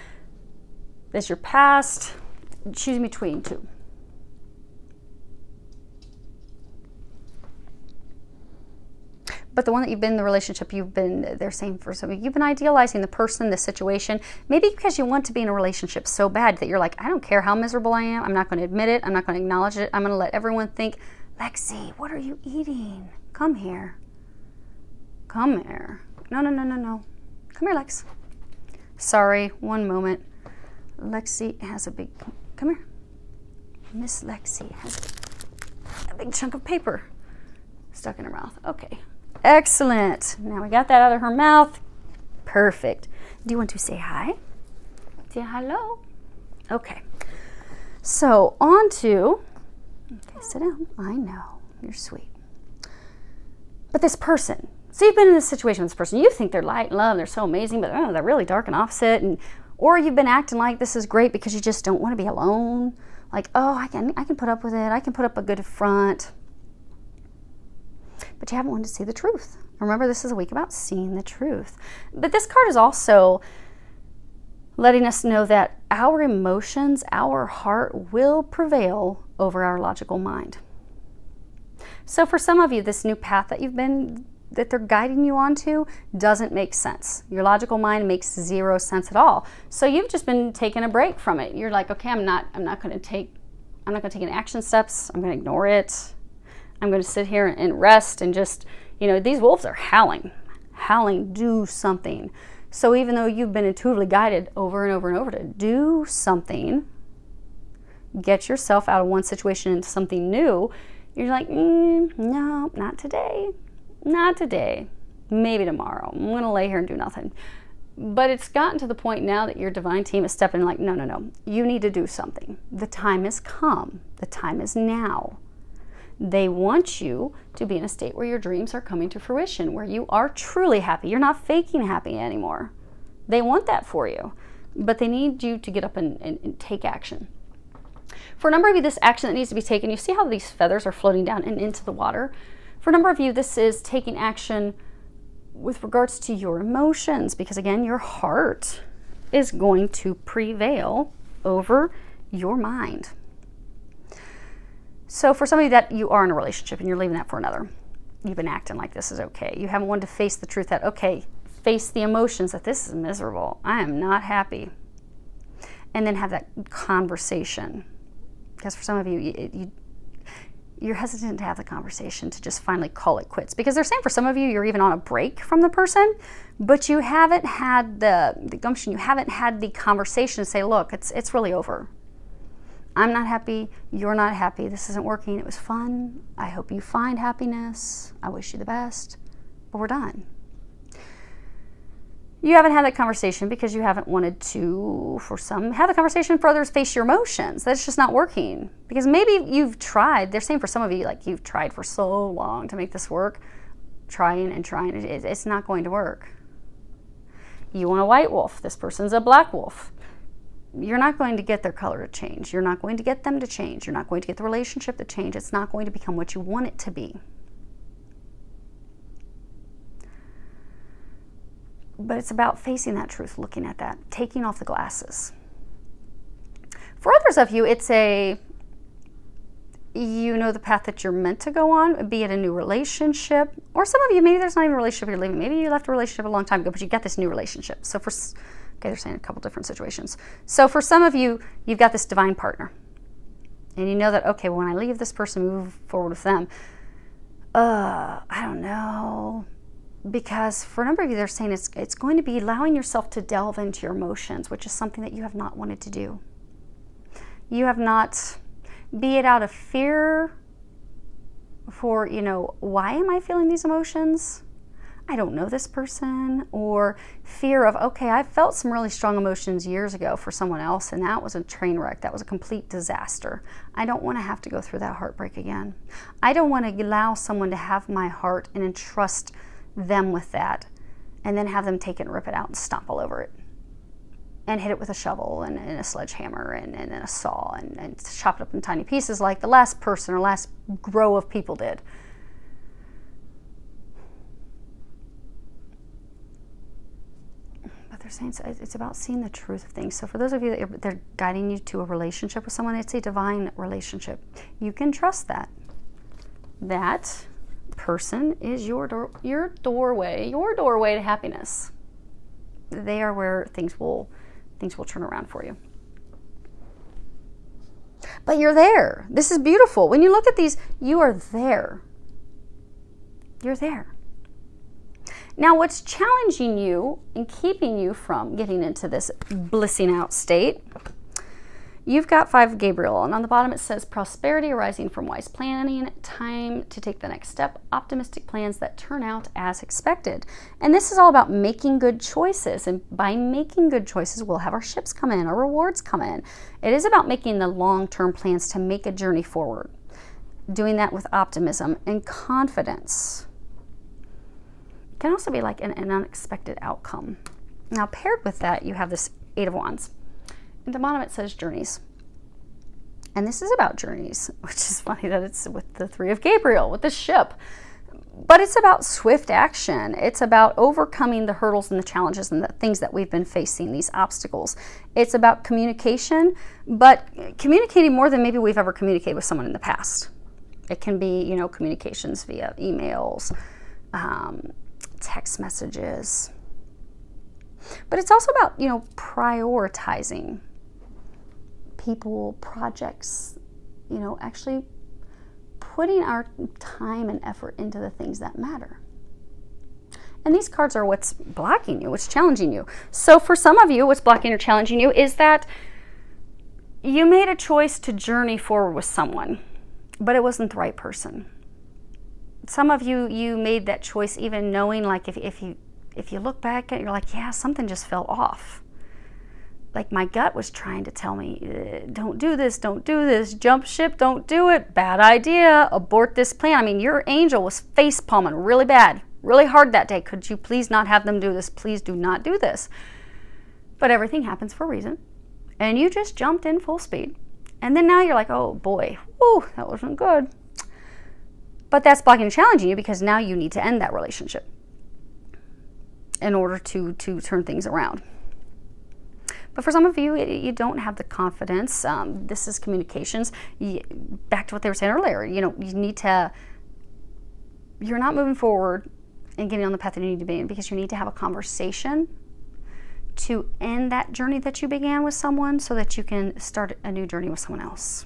that's your past. Choose between two. But the one that you've been in the relationship, they're saying for some of you, you've been idealizing the person, the situation, maybe because you want to be in a relationship so bad that you're like, I don't care how miserable I am. I'm not going to admit it. I'm not going to acknowledge it. I'm going to let everyone think, Lexi, what are you eating? Come here. Come here. No. Come here, Lex. Sorry, one moment. Lexi has come here. Miss Lexi has a big chunk of paper stuck in her mouth. Okay. Excellent. Now we got that out of her mouth. Perfect. Do you want to say hi? Say hello. Okay. So on to, okay, sit down. I know, you're sweet. But this person, so you've been in this situation with this person. You think they're light and love, they're so amazing, but they're really dark and opposite. Or you've been acting like this is great because you just don't want to be alone. Like, I can put up with it. I can put up a good front. But you haven't wanted to see the truth. Remember, this is a week about seeing the truth. But this card is also letting us know that our emotions, our heart will prevail over our logical mind. So for some of you, this new path that they're guiding you onto doesn't make sense. Your logical mind makes zero sense at all. So you've just been taking a break from it. You're like, okay, I'm not going to take any action steps. I'm going to ignore it. I'm going to sit here and rest and just, these wolves are howling, do something. So even though you've been intuitively guided over and over and over to do something, get yourself out of one situation into something new, you're like, no, not today. Not today. Maybe tomorrow. I'm going to lay here and do nothing. But it's gotten to the point now that your divine team is stepping in like, no, no, no. You need to do something. The time has come. The time is now. They want you to be in a state where your dreams are coming to fruition, where you are truly happy. You're not faking happy anymore. They want that for you. But they need you to get up and take action. For a number of you, this action that needs to be taken, you see how these feathers are floating down and into the water? For a number of you, this is taking action with regards to your emotions, because again, your heart is going to prevail over your mind. So for some of you that you are in a relationship and you're leaving that for another, you've been acting like this is okay. You haven't wanted to face the truth that, okay, face the emotions that this is miserable. I am not happy. And then have that conversation. Because for some of you, you're hesitant to have the conversation, to just finally call it quits. Because they're saying for some of you, you're even on a break from the person, but you haven't had the gumption, you haven't had the conversation to say, look, it's really over. I'm not happy, you're not happy, this isn't working, it was fun, I hope you find happiness, I wish you the best, but we're done. You haven't had that conversation because you haven't wanted to, for some, have the conversation. For others, face your emotions. That's just not working. Because maybe you've tried, they're saying for some of you, like you've tried for so long to make this work, trying and trying, it's not going to work. You want a white wolf, this person's a black wolf. You're not going to get their color to change. You're not going to get them to change. You're not going to get the relationship to change. It's not going to become what you want it to be. But it's about facing that truth, looking at that, taking off the glasses. For others of you, it's you know the path that you're meant to go on, be it a new relationship, or some of you, maybe there's not even a relationship you're leaving. Maybe you left a relationship a long time ago, but you got this new relationship. So okay, they're saying a couple different situations. So for some of you, you've got this divine partner. And you know that, okay, well, when I leave this person, move forward with them, I don't know. Because for a number of you, they're saying it's going to be allowing yourself to delve into your emotions, which is something that you have not wanted to do. You have not, be it out of fear for, why am I feeling these emotions? I don't know this person. Or fear of, okay, I felt some really strong emotions years ago for someone else, and that was a train wreck. That was a complete disaster. I don't want to have to go through that heartbreak again. I don't want to allow someone to have my heart and entrust them with that, and then have them take it and rip it out and stomp all over it and hit it with a shovel and a sledgehammer and a saw and chop it up in tiny pieces like the last person or last row of people did. But they're saying it's about seeing the truth of things. So for those of you that they're guiding you to a relationship with someone, it's a divine relationship. You can trust that person is your doorway to happiness. They are where things will turn around for you. But you're there. This is beautiful. When you look at these, you are there. You're there. Now, what's challenging you and keeping you from getting into this blissing out state, you've got 5 of Gabriel, and on the bottom it says prosperity arising from wise planning, time to take the next step, optimistic plans that turn out as expected. And this is all about making good choices, and by making good choices, we'll have our ships come in, our rewards come in. It is about making the long-term plans to make a journey forward, doing that with optimism and confidence. It can also be like an unexpected outcome. Now, paired with that, you have this 8 of Wands. At the bottom it says journeys. And this is about journeys, which is funny that it's with the 3 of Gabriel, with the ship. But it's about swift action. It's about overcoming the hurdles and the challenges and the things that we've been facing, these obstacles. It's about communication, but communicating more than maybe we've ever communicated with someone in the past. It can be, communications via emails, text messages. But it's also about, prioritizing people, projects, actually putting our time and effort into the things that matter. And these cards are what's blocking you, what's challenging you. So for some of you, what's blocking or challenging you is that you made a choice to journey forward with someone, but it wasn't the right person. Some of you, you made that choice even knowing, like, if you look back at it, you're like, yeah, something just fell off. Like my gut was trying to tell me, don't do this, jump ship, don't do it, bad idea, abort this plan. I mean, your angel was face palming really bad, really hard that day. Could you please not have them do this? Please do not do this. But everything happens for a reason. And you just jumped in full speed. And then now you're like, oh boy, whoo, that wasn't good. But that's blocking and challenging you, because now you need to end that relationship in order to turn things around. But for some of you, you don't have the confidence. This is communications. Back to what they were saying earlier, you need to, you're not moving forward and getting on the path that you need to be in, because you need to have a conversation to end that journey that you began with someone, so that you can start a new journey with someone else.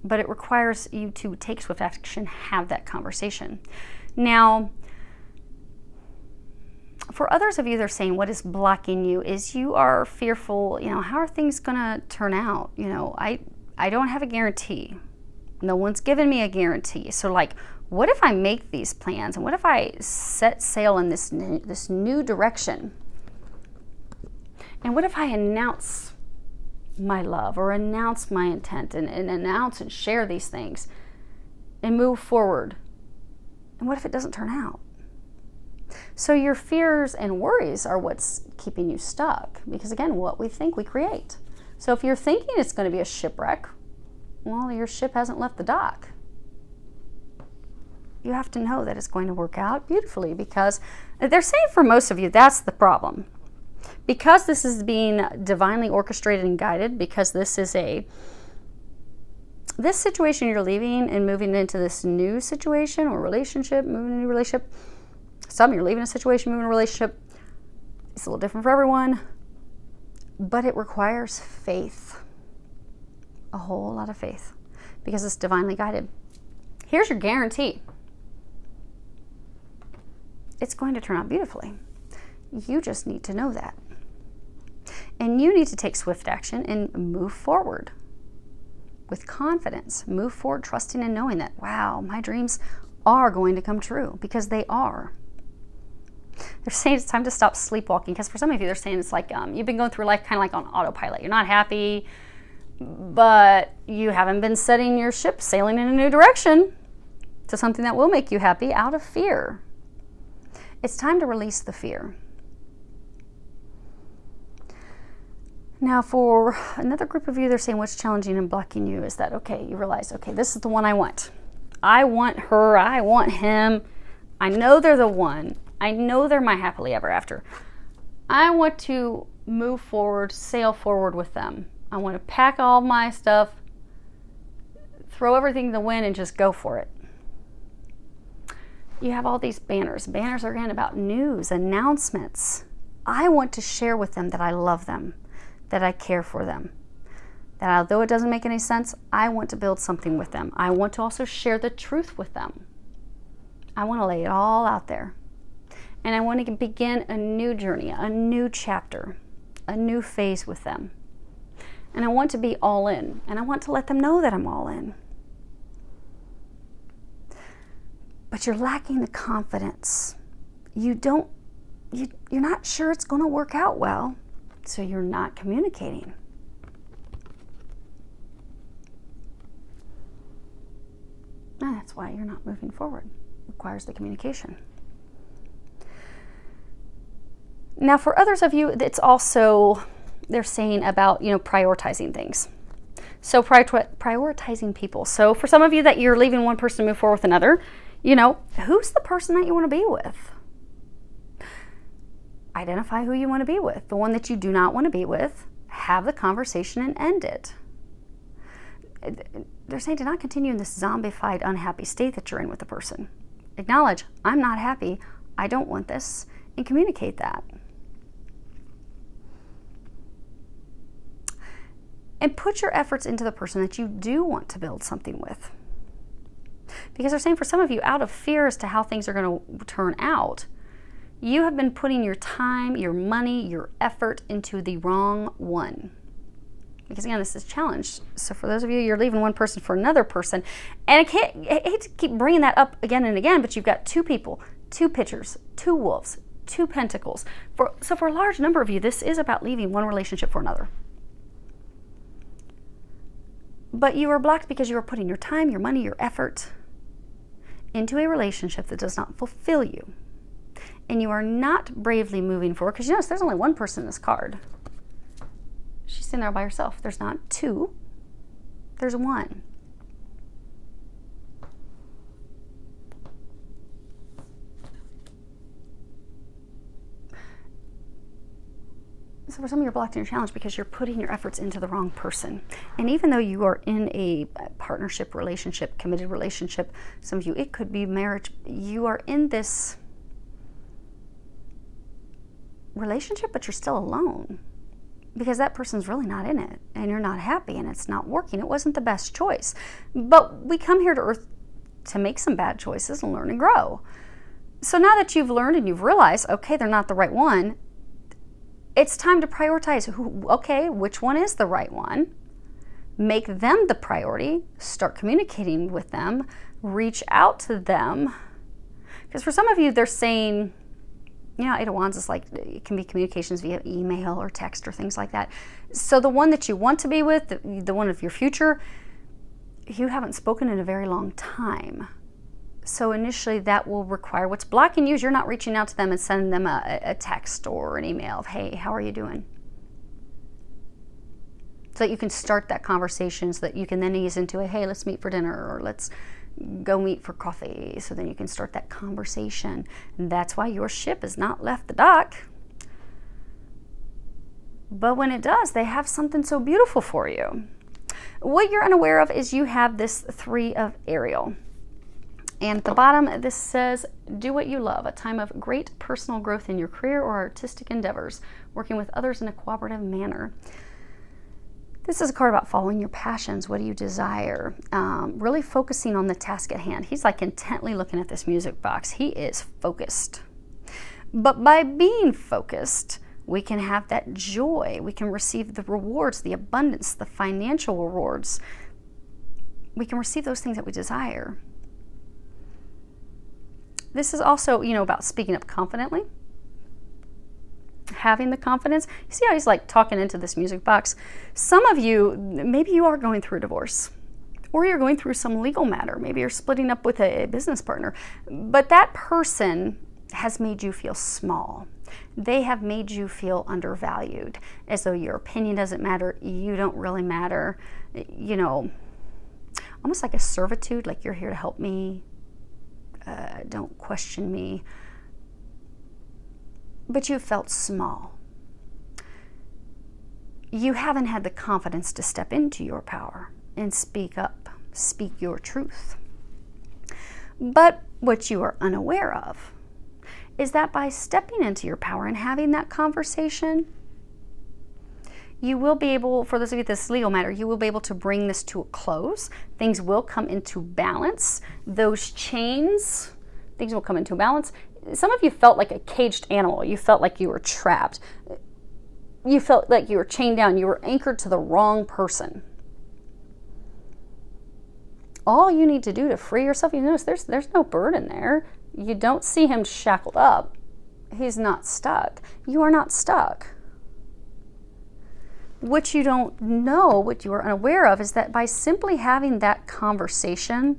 But it requires you to take swift action, have that conversation. Now, for others of you, they're saying what is blocking you is you are fearful, how are things going to turn out? I don't have a guarantee. No one's given me a guarantee. So like, what if I make these plans, and what if I set sail in this new direction? And what if I announce my love, or announce my intent, and announce and share these things and move forward? And what if it doesn't turn out? So your fears and worries are what's keeping you stuck, because again, what we think we create. So if you're thinking it's going to be a shipwreck, well, your ship hasn't left the dock. You have to know that it's going to work out beautifully, because they're saying for most of you, that's the problem. Because this is being divinely orchestrated and guided, because this situation you're leaving and moving into this new situation or relationship, moving into a new relationship. Some you're leaving a situation, moving a relationship. It's a little different for everyone, but it requires faith, a whole lot of faith, because it's divinely guided. Here's your guarantee. It's going to turn out beautifully. You just need to know that. And you need to take swift action and move forward with confidence. Move forward, trusting and knowing that, wow, my dreams are going to come true, because they are. They're saying it's time to stop sleepwalking, because for some of you, they're saying it's like you've been going through life kind of like on autopilot. You're not happy, but you haven't been setting your ship sailing in a new direction to something that will make you happy out of fear. It's time to release the fear. Now, for another group of you, they're saying what's challenging and blocking you is that, okay, you realize, okay, this is the one I want. I want her. I want him. I know they're the one. I know they're my happily ever after. I want to move forward, sail forward with them. I want to pack all my stuff, throw everything in the wind, and just go for it. You have all these banners. Banners are again about news, announcements. I want to share with them that I love them, that I care for them, that although it doesn't make any sense, I want to build something with them. I want to also share the truth with them. I want to lay it all out there. And I want to begin a new journey, a new chapter, a new phase with them. And I want to be all in. And I want to let them know that I'm all in. But you're lacking the confidence. You're not sure it's going to work out well. So you're not communicating. And that's why you're not moving forward. It requires the communication. Now, for others of you, it's also, they're saying about, prioritizing things. So prioritizing people. So for some of you that you're leaving one person to move forward with another, who's the person that you want to be with? Identify who you want to be with. The one that you do not want to be with, have the conversation and end it. They're saying to not continue in this zombified, unhappy state that you're in with the person. Acknowledge, I'm not happy, I don't want this, and communicate that. And put your efforts into the person that you do want to build something with. Because they're saying for some of you, out of fear as to how things are going to turn out, you have been putting your time, your money, your effort into the wrong one. because again, this is challenged. So for those of you, you're leaving one person for another person. And I hate to keep bringing that up again and again, but you've got two people, two pitchers, two wolves, two pentacles. So for a large number of you, this is about leaving one relationship for another. But you are blocked because you are putting your time, your money, your effort into a relationship that does not fulfill you. And you are not bravely moving forward, because you notice there's only one person in this card. She's sitting there by herself. There's not two. There's one. So for some of you, you're blocked in your challenge because you're putting your efforts into the wrong person. And even though you are in a partnership relationship, committed relationship, some of you, it could be marriage, you are in this relationship, but you're still alone. Because that person's really not in it, and you're not happy, and it's not working. It wasn't the best choice. But we come here to Earth to make some bad choices and learn and grow. So now that you've learned and you've realized, okay, they're not the right one, it's time to prioritize which one is the right one. Make them the priority. Start communicating with them. Reach out to them. Because for some of you, they're saying, Eight of Wands is like, it can be communications via email or text or things like that. So the one that you want to be with, the one of your future, you haven't spoken in a very long time. So initially that will require, what's blocking you is you're not reaching out to them and sending them a text or an email of, hey, how are you doing? So that you can start that conversation, so that you can then ease into a, hey, let's meet for dinner, or let's go meet for coffee. So then you can start that conversation. And that's why your ship has not left the dock. But when it does, they have something so beautiful for you. What you're unaware of is you have this 3 of Ariel. And at the bottom, this says, do what you love, a time of great personal growth in your career or artistic endeavors, working with others in a cooperative manner. This is a card about following your passions. What do you desire? Really focusing on the task at hand. He's like intently looking at this music box. He is focused. But by being focused, we can have that joy. We can receive the rewards, the abundance, the financial rewards. We can receive those things that we desire. This is also, about speaking up confidently. Having the confidence. You see how he's like talking into this music box? Some of you, maybe you are going through a divorce, or you're going through some legal matter. Maybe you're splitting up with a business partner, but that person has made you feel small. They have made you feel undervalued, as though your opinion doesn't matter, you don't really matter, almost like a servitude, like you're here to help me, don't question me. But you felt small. You haven't had the confidence to step into your power and speak up, speak your truth. But what you are unaware of is that by stepping into your power and having that conversation, you will be able, for those of you this legal matter, you will be able to bring this to a close. Things will come into balance. Those chains, things will come into balance. Some of you felt like a caged animal. You felt like you were trapped. You felt like you were chained down. You were anchored to the wrong person. All you need to do to free yourself, you notice there's no burden there. You don't see him shackled up. He's not stuck. You are not stuck. What you don't know, what you are unaware of, is that by simply having that conversation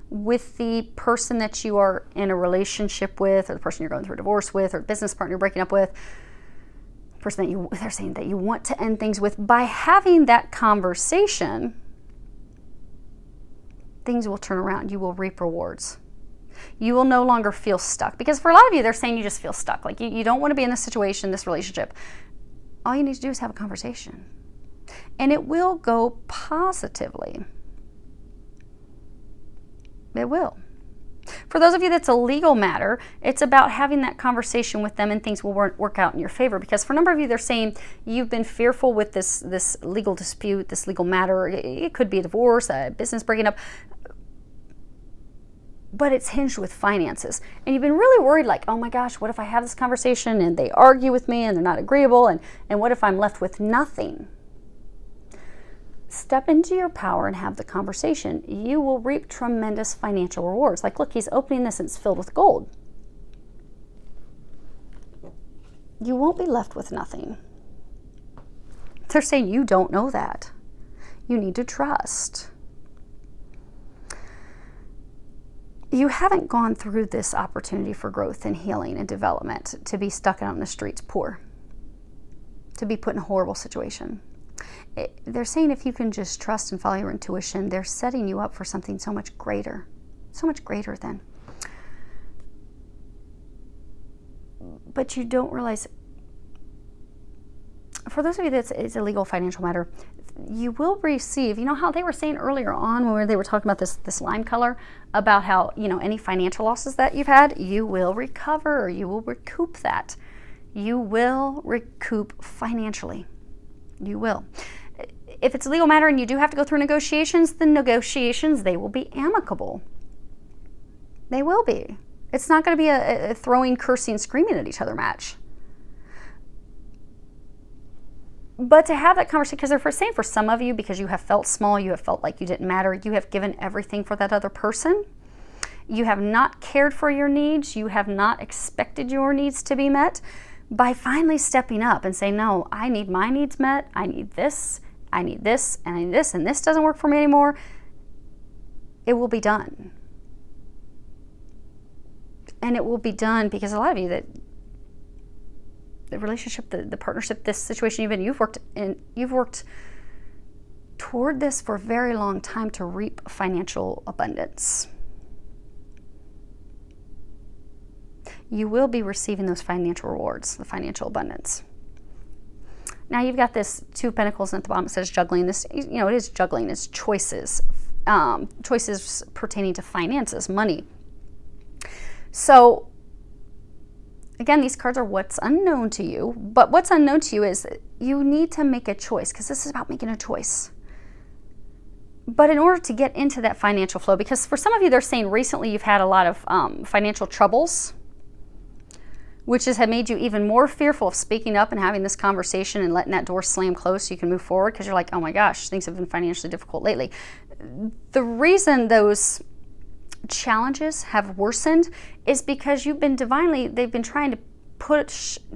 with the person that you are in a relationship with, or the person you're going through a divorce with, or business partner you're breaking up with, the person that they're saying that you want to end things with, by having that conversation, things will turn around. You will reap rewards. You will no longer feel stuck. Because for a lot of you, they're saying you just feel stuck. Like you don't want to be in this situation, this relationship. All you need to do is have a conversation. And it will go positively. It will. For those of you that's a legal matter, it's about having that conversation with them and things will work out in your favor. Because for a number of you, they're saying you've been fearful with this legal dispute, this legal matter. It could be a divorce, a business breaking up. but it's hinged with finances. And you've been really worried, like, oh my gosh, what if I have this conversation and they argue with me and they're not agreeable, and what if I'm left with nothing? Step into your power and have the conversation. You will reap tremendous financial rewards. Like, look, he's opening this and it's filled with gold. You won't be left with nothing. They're saying you don't know that. You need to trust. You haven't gone through this opportunity for growth and healing and development to be stuck out in the streets poor, to be put in a horrible situation. They're saying if you can just trust and follow your intuition, they're setting you up for something so much greater than. But you don't realize, for those of you that it's a legal financial matter, you will receive, you know how they were saying earlier on when they were talking about this lime color, about how, you know, any financial losses that you've had, you will recover, you will recoup that. You will recoup financially. You will. If it's a legal matter and you do have to go through negotiations, the negotiations, they will be amicable. They will be. It's not going to be a throwing, cursing, screaming at each other match. But to have that conversation, because they're saying for some of you, because you have felt small, you have felt like you didn't matter, you have given everything for that other person, you have not cared for your needs, you have not expected your needs to be met, by finally stepping up and saying, no, I need my needs met, I need this, and I need this, and this doesn't work for me anymore, it will be done. And it will be done because a lot of you, that the relationship, the partnership, this situation you've worked toward this for a very long time to reap financial abundance. You will be receiving those financial rewards, the financial abundance. Now you've got this Two of Pentacles, and at the bottom it says juggling. This, you know, it is juggling. It's choices, choices pertaining to finances, money. So again, these cards are what's unknown to you, but what's unknown to you is that you need to make a choice, because this is about making a choice. But in order to get into that financial flow, because for some of you, they're saying recently you've had a lot of financial troubles, which has made you even more fearful of speaking up and having this conversation and letting that door slam closed so you can move forward, because you're like, oh my gosh, things have been financially difficult lately. The reason those challenges have worsened is because you've been they've been trying to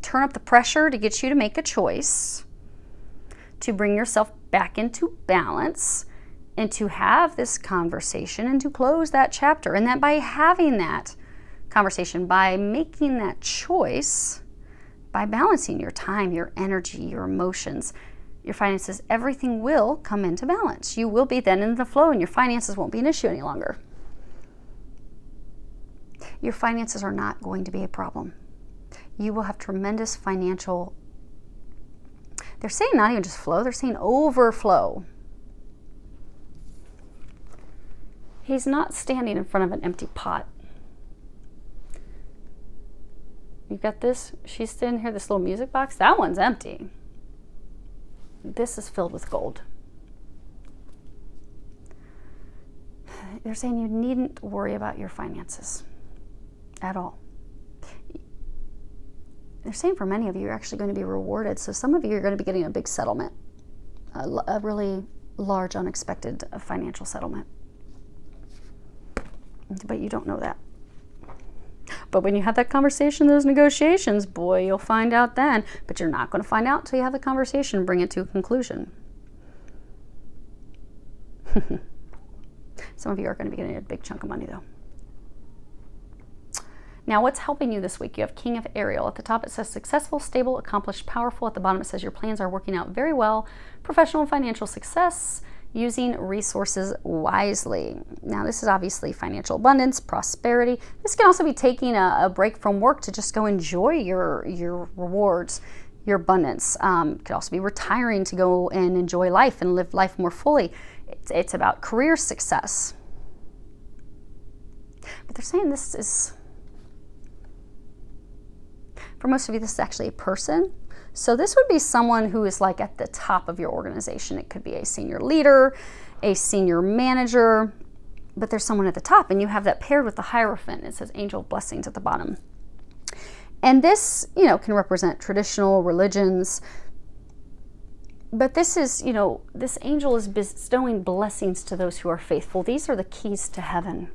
turn up the pressure to get you to make a choice, to bring yourself back into balance, and to have this conversation and to close that chapter. And that by having that conversation, by making that choice, by balancing your time, your energy, your emotions, your finances, everything will come into balance. You will be then in the flow, and your finances won't be an issue any longer. Your finances are not going to be a problem. You will have tremendous financial, they're saying not even just flow, they're saying overflow. He's not standing in front of an empty pot. You've got this, she's sitting here, this little music box, that one's empty. This is filled with gold. They're saying you needn't worry about your finances at all. They're saying for many of you, you're actually going to be rewarded. So some of you are going to be getting a big settlement, a really large, unexpected financial settlement. But you don't know that. But when you have that conversation, those negotiations, boy, you'll find out then. But you're not going to find out until you have the conversation and bring it to a conclusion. Some of you are going to be getting a big chunk of money, though. Now, what's helping you this week? You have King of Ariel. At the top, it says successful, stable, accomplished, powerful. At the bottom, it says your plans are working out very well. Professional and financial success. Using resources wisely. Now, this is obviously financial abundance, prosperity. This can also be taking a break from work to just go enjoy your rewards, your abundance. It could also be retiring to go and enjoy life and live life more fully. It's about career success. But they're saying this is, for most of you, this is actually a person. So this would be someone who is like at the top of your organization. It could be a senior leader, a senior manager, but there's someone at the top, and you have that paired with the Hierophant. It says angel blessings at the bottom. And this, can represent traditional religions. But this is, this angel is bestowing blessings to those who are faithful. These are the keys to heaven,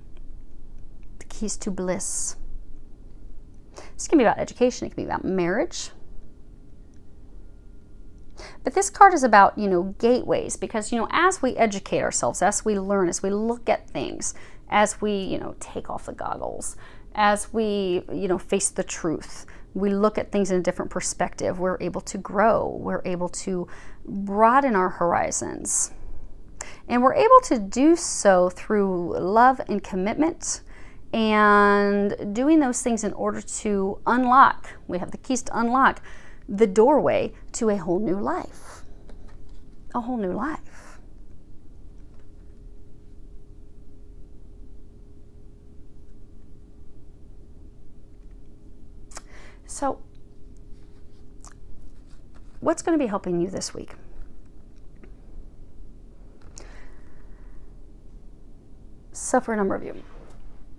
the keys to bliss. This can be about education. It can be about marriage. But this card is about, gateways, because, as we educate ourselves, as we learn, as we look at things, as we, take off the goggles, as we, face the truth, we look at things in a different perspective, we're able to grow, we're able to broaden our horizons. And we're able to do so through love and commitment and doing those things in order to unlock, we have the keys to unlock the doorway to a whole new life. A whole new life. So, what's going to be helping you this week? So, for a number of you,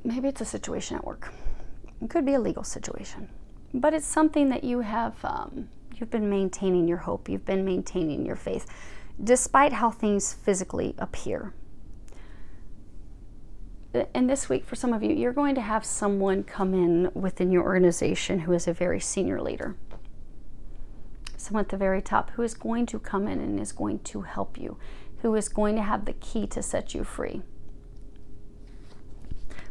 maybe it's a situation at work. It could be a legal situation. But it's something that you have, you've been maintaining your hope, you've been maintaining your faith, despite how things physically appear. And this week, for some of you, you're going to have someone come in within your organization who is a very senior leader. Someone at the very top who is going to come in and is going to help you, who is going to have the key to set you free.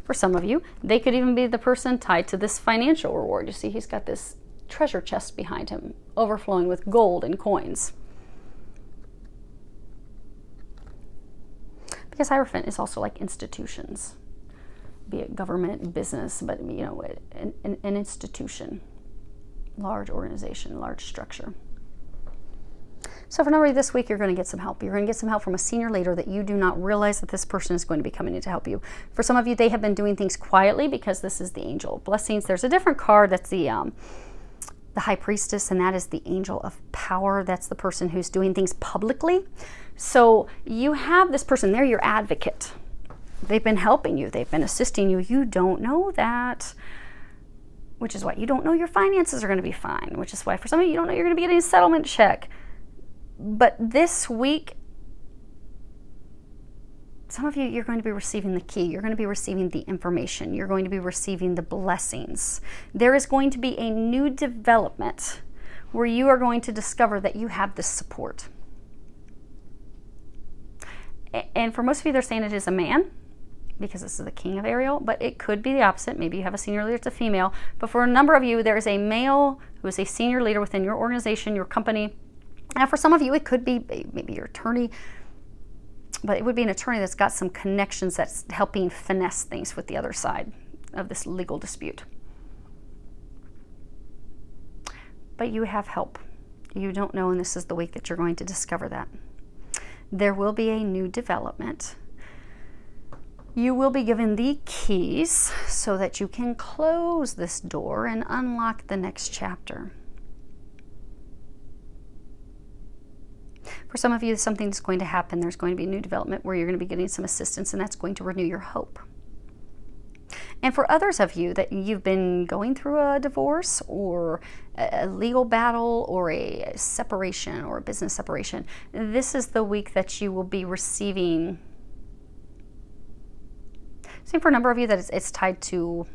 For some of you, they could even be the person tied to this financial reward. You see, he's got this treasure chest behind him, overflowing with gold and coins. Because Hierophant is also like institutions, be it government, business, but an institution, large organization, large structure. So for a number of you this week, you're going to get some help. You're going to get some help from a senior leader that you do not realize that this person is going to be coming in to help you. For some of you, they have been doing things quietly because this is the angel of blessings. There's a different card that's the high priestess, and that is the angel of power. That's the person who's doing things publicly. So you have this person, they're your advocate. They've been helping you. They've been assisting you. You don't know that, which is why you don't know your finances are going to be fine, which is why for some of you, you don't know you're going to be getting a settlement check. But this week, some of you, you're going to be receiving the key. You're going to be receiving the information. You're going to be receiving the blessings. There is going to be a new development where you are going to discover that you have this support. And for most of you, they're saying it is a man, because this is the king of Ariel, but it could be the opposite. Maybe you have a senior leader, it's a female. But for a number of you, there is a male who is a senior leader within your organization, your company. And for some of you, it could be maybe your attorney, but it would be an attorney that's got some connections that's helping finesse things with the other side of this legal dispute. But you have help. You don't know, and this is the week that you're going to discover that. There will be a new development. You will be given the keys so that you can close this door and unlock the next chapter. For some of you, something's going to happen. There's going to be a new development where you're going to be getting some assistance, and that's going to renew your hope. And for others of you that you've been going through a divorce or a legal battle or a separation or a business separation, this is the week that you will be receiving. Same for a number of you that it's tied to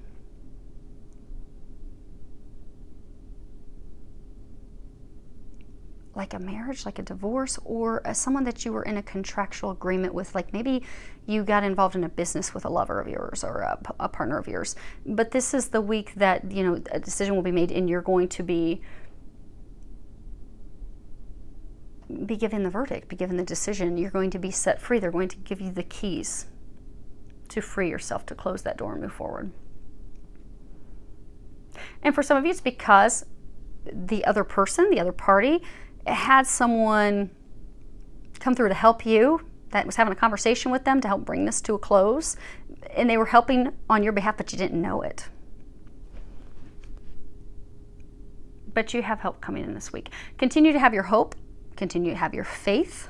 like a marriage, like a divorce, or someone that you were in a contractual agreement with, like maybe you got involved in a business with a lover of yours or a partner of yours. But this is the week that, a decision will be made and you're going to be given the verdict, be given the decision. You're going to be set free. They're going to give you the keys to free yourself, to close that door and move forward. And for some of you, it's because the other person, the other party, had someone come through to help you, that was having a conversation with them to help bring this to a close, and they were helping on your behalf, but you didn't know it. But you have help coming in this week. Continue to have your hope. Continue to have your faith.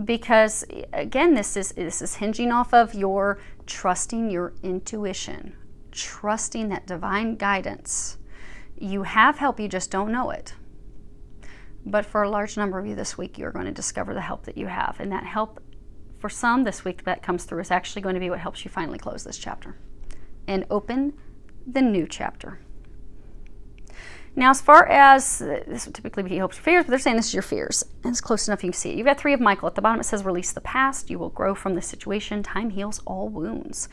Because again, this is hinging off of your trusting your intuition, trusting that divine guidance. You have help, you just don't know it. But for a large number of you this week, you're going to discover the help that you have. And that help, for some this week that comes through, is actually going to be what helps you finally close this chapter and open the new chapter. Now, as far as, this would typically be hopes or fears, but they're saying this is your fears. And it's close enough you can see it. You've got 3 of Michael. At the bottom it says, release the past. You will grow from the situation. Time heals all wounds.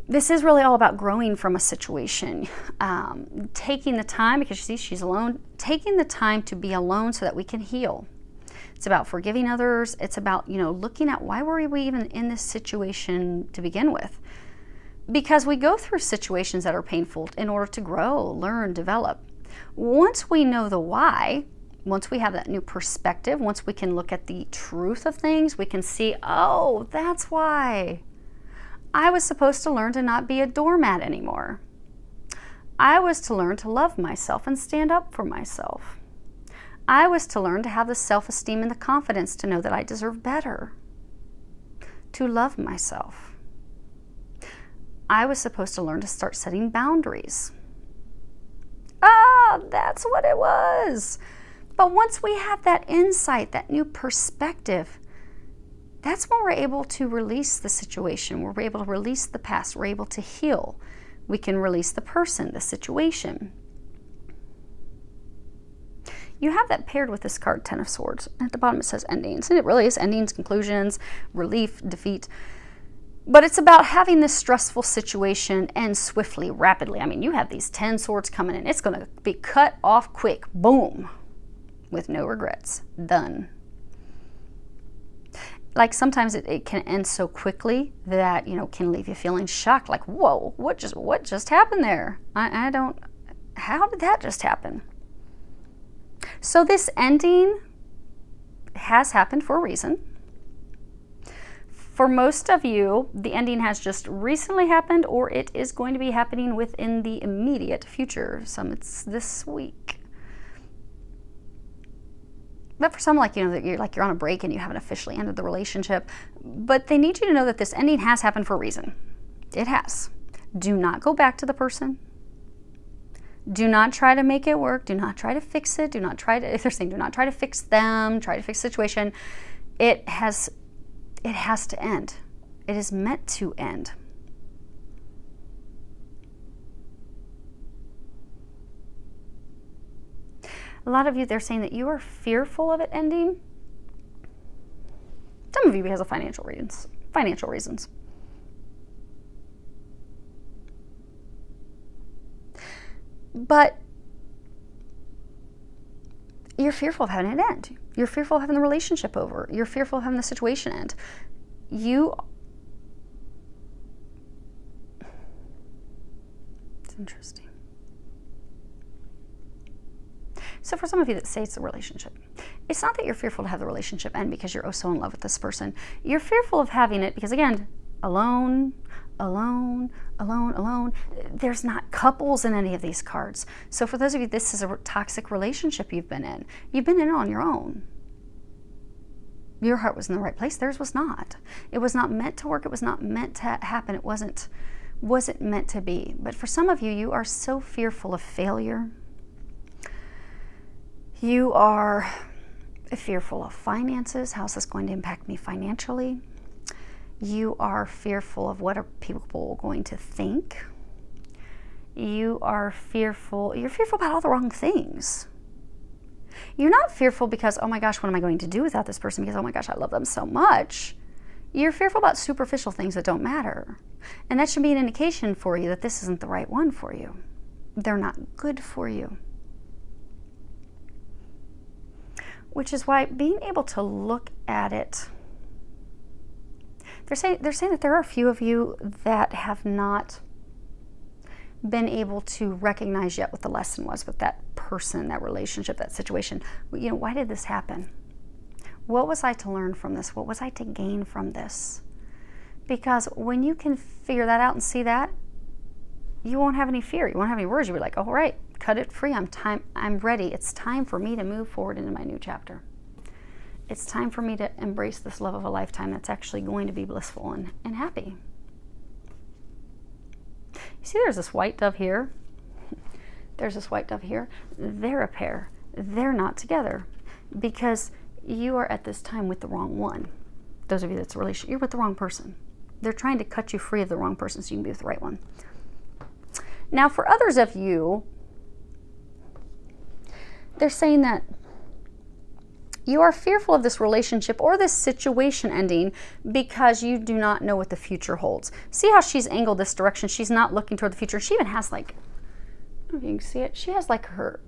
This is really all about growing from a situation. Taking the time, because you see she's alone, taking the time to be alone so that we can heal. It's about forgiving others. It's about, looking at why were we even in this situation to begin with. Because we go through situations that are painful in order to grow, learn, develop. Once we know the why, once we have that new perspective, once we can look at the truth of things, we can see, oh, that's why. I was supposed to learn to not be a doormat anymore. I was to learn to love myself and stand up for myself. I was to learn to have the self-esteem and the confidence to know that I deserve better. To love myself. I was supposed to learn to start setting boundaries. That's what it was. But once we have that insight, that new perspective, that's when we're able to release the situation. We're able to release the past. We're able to heal. We can release the person, the situation. You have that paired with this card, Ten of Swords. At the bottom it says endings. And it really is endings, conclusions, relief, defeat. But it's about having this stressful situation end swiftly, rapidly. I mean, you have these 10 swords coming in. It's going to be cut off quick. Boom. With no regrets. Done. Like sometimes it can end so quickly that, can leave you feeling shocked. Like, whoa, what just happened there? How did that just happen? So this ending has happened for a reason. For most of you, the ending has just recently happened, or it is going to be happening within the immediate future. Some it's this week. But for some, that you're on a break and you haven't officially ended the relationship. But they need you to know that this ending has happened for a reason. It has. Do not go back to the person. Do not try to make it work. Do not try to fix it. If they're saying do not try to fix them, try to fix the situation. It has to end. It is meant to end. A lot of you, they're saying that you are fearful of it ending. Some of you because of financial reasons. But you're fearful of having it end. You're fearful of having the relationship over. You're fearful of having the situation end. It's interesting. So for some of you that say it's a relationship, it's not that you're fearful to have the relationship end because you're so in love with this person. You're fearful of having it because, again, alone. There's not couples in any of these cards. So for those of you, this is a toxic relationship you've been in. You've been in it on your own. Your heart was in the right place. Theirs was not. It was not meant to work. It was not meant to happen. It wasn't meant to be. But for some of you, you are so fearful of failure. You are fearful of finances. How is this going to impact me financially? You are fearful of what are people going to think. You're fearful about all the wrong things. You're not fearful because, oh my gosh, what am I going to do without this person? Because, oh my gosh, I love them so much. You're fearful about superficial things that don't matter. And that should be an indication for you that this isn't the right one for you. They're not good for you. Which is why being able to look at it, they're saying that there are a few of you that have not been able to recognize yet what the lesson was with that person, that relationship, that situation. Why did this happen? What was I to learn from this? What was I to gain from this? Because when you can figure that out and see that, you won't have any fear. You won't have any worries. You'll be like, oh, right, cut it free. I'm ready. It's time for me to move forward into my new chapter. It's time for me to embrace this love of a lifetime that's actually going to be blissful and happy. You see, there's this white dove here. There's this white dove here. They're a pair. They're not together because you are at this time with the wrong one. Those of you that's a relationship, you're with the wrong person. They're trying to cut you free of the wrong person so you can be with the right one. Now, for others of you, they're saying that you are fearful of this relationship or this situation ending because you do not know what the future holds. See how she's angled this direction? She's not looking toward the future. She even has like, I don't know if you can see it. She has like her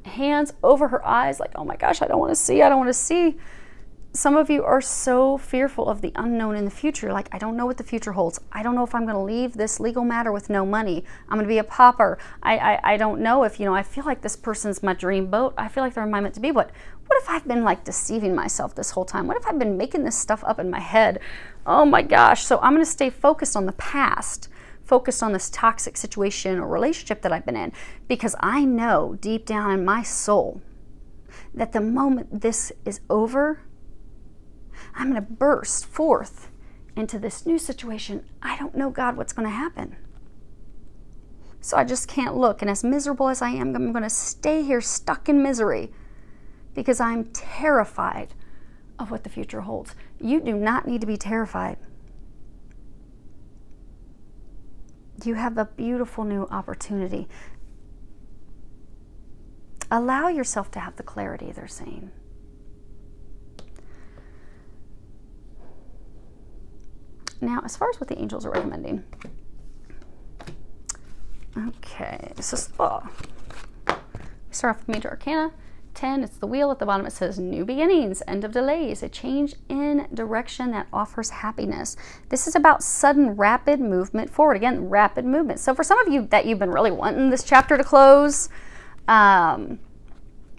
hands over her eyes like, oh my gosh, I don't want to see. I don't want to see. Some of you are so fearful of the unknown in the future. Like, I don't know what the future holds. I don't know if I'm going to leave this legal matter with no money. I'm going to be a pauper. I don't know if, I feel like this person's my dream boat. I feel like they're my meant to be. What if I've been like deceiving myself this whole time? What if I've been making this stuff up in my head? Oh my gosh. So I'm going to stay focused on the past, focused on this toxic situation or relationship that I've been in, because I know deep down in my soul that the moment this is over, I'm going to burst forth into this new situation. I don't know, God, what's going to happen. So I just can't look. And as miserable as I am, I'm going to stay here stuck in misery because I'm terrified of what the future holds. You do not need to be terrified. You have a beautiful new opportunity. Allow yourself to have the clarity, they're saying. Now, as far as what the angels are recommending, okay, we start off with Major Arcana 10. It's the wheel at the bottom. It says new beginnings, end of delays, a change in direction that offers happiness. This is about sudden, rapid movement forward. Again, rapid movement. So for some of you that you've been really wanting this chapter to close,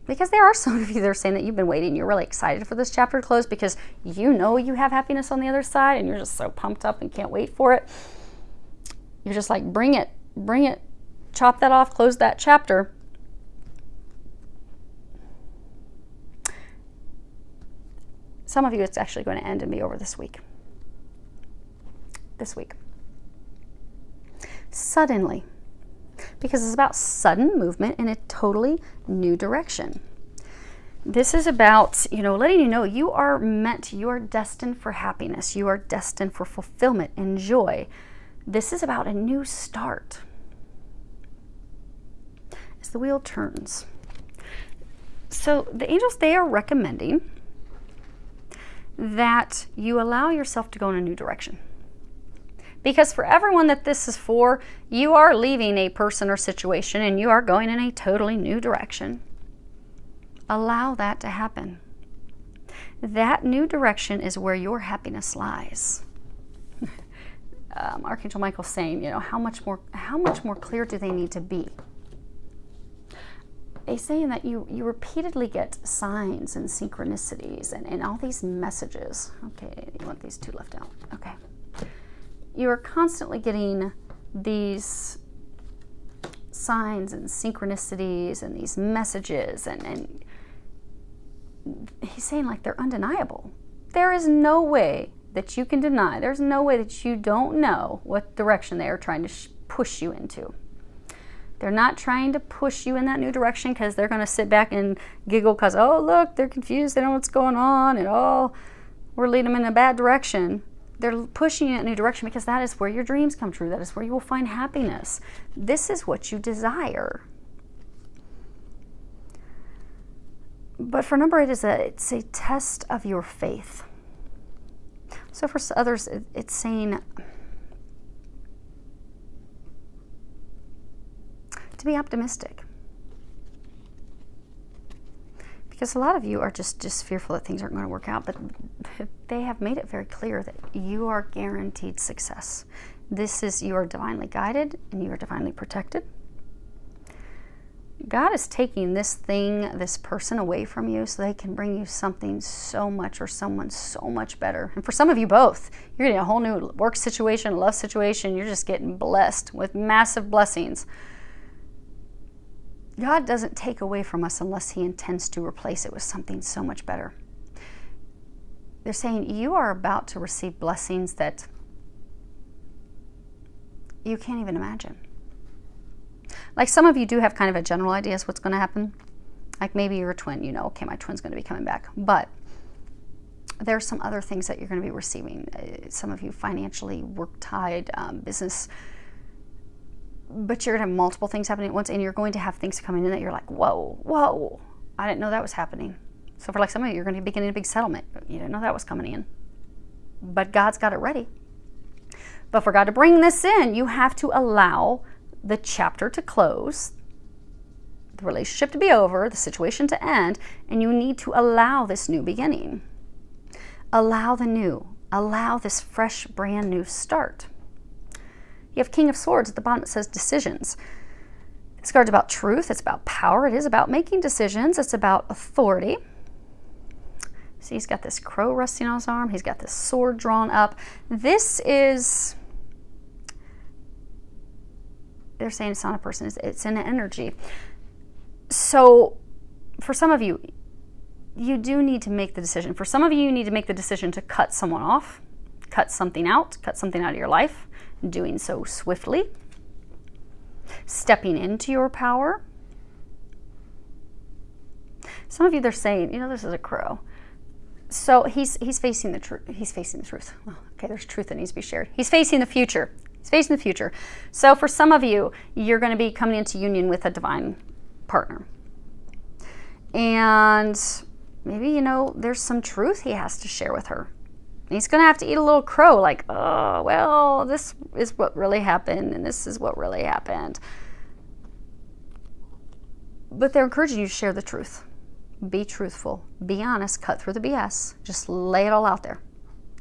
because there are some of you that are saying that you've been waiting, you're really excited for this chapter to close because you know you have happiness on the other side and you're just so pumped up and can't wait for it. You're just like, bring it, chop that off, close that chapter. Some of you, it's actually going to end and be over this week. Suddenly. Because it's about sudden movement in a totally new direction. This is about, letting you know you are destined for happiness. You are destined for fulfillment and joy. This is about a new start. As the wheel turns. So the angels, they are recommending that you allow yourself to go in a new direction. Because for everyone that this is for, you are leaving a person or situation and you are going in a totally new direction. Allow that to happen. That new direction is where your happiness lies. Archangel Michael's saying, how much more clear do they need to be? He's saying that you repeatedly get signs and synchronicities and all these messages. Okay, you want these two left out. Okay. You are constantly getting these signs and synchronicities and these messages, and he's saying like they're undeniable. There is no way that you can deny. There's no way that you don't know what direction they are trying to push you into. They're not trying to push you in that new direction because they're going to sit back and giggle because, oh, look, they're confused. They don't know what's going on. And, oh, we're leading them in a bad direction. They're pushing you in a new direction because that is where your dreams come true. That is where you will find happiness. This is what you desire. But for number 8, it's a test of your faith. So for others, it's saying to be optimistic. Because a lot of you are just fearful that things aren't going to work out, but they have made it very clear that you are guaranteed success. You are divinely guided and you are divinely protected. God is taking this person away from you so they can bring you something so much or someone so much better. And for some of you both, you're getting a whole new work situation, love situation. You're just getting blessed with massive blessings. God doesn't take away from us unless he intends to replace it with something so much better. they're saying you are about to receive blessings that you can't even imagine. Like some of you do have kind of a general idea of what's going to happen. Like maybe you're a twin, you know, okay, my twin's going to be coming back. But there's some other things that you're going to be receiving. Some of you financially, work-tied, business. But you're going to have multiple things happening at once, and you're going to have things coming in that you're like, whoa, I didn't know that was happening. So for like some of you, you're going to be getting a big settlement. You didn't know that was coming in. But God's got it ready. But for God to bring this in, you have to allow the chapter to close, the relationship to be over, the situation to end, and you need to allow this new beginning. Allow the new. Allow this fresh, brand new start. You have King of Swords at the bottom. It says decisions. This card's about truth. It's about power. It is about making decisions. It's about authority. See, he's got this crow resting on his arm. He's got this sword drawn up. This is, they're saying it's not a person. It's an energy. So for some of you, you do need to make the decision. For some of you, you need to make the decision to cut someone off, cut something out of your life, doing so swiftly, stepping into your power. Some of you, they're saying, you know, this is a crow. So he's facing the truth. He's facing the truth. Oh, okay, there's truth that needs to be shared. He's facing the future. He's facing the future. So for some of you, you're going to be coming into union with a divine partner. And maybe, you know, there's some truth he has to share with her. He's going to have to eat a little crow, like, oh, well, this is what really happened, and this is what really happened. But they're encouraging you to share the truth. Be truthful. Be honest. Cut through the BS. Just lay it all out there.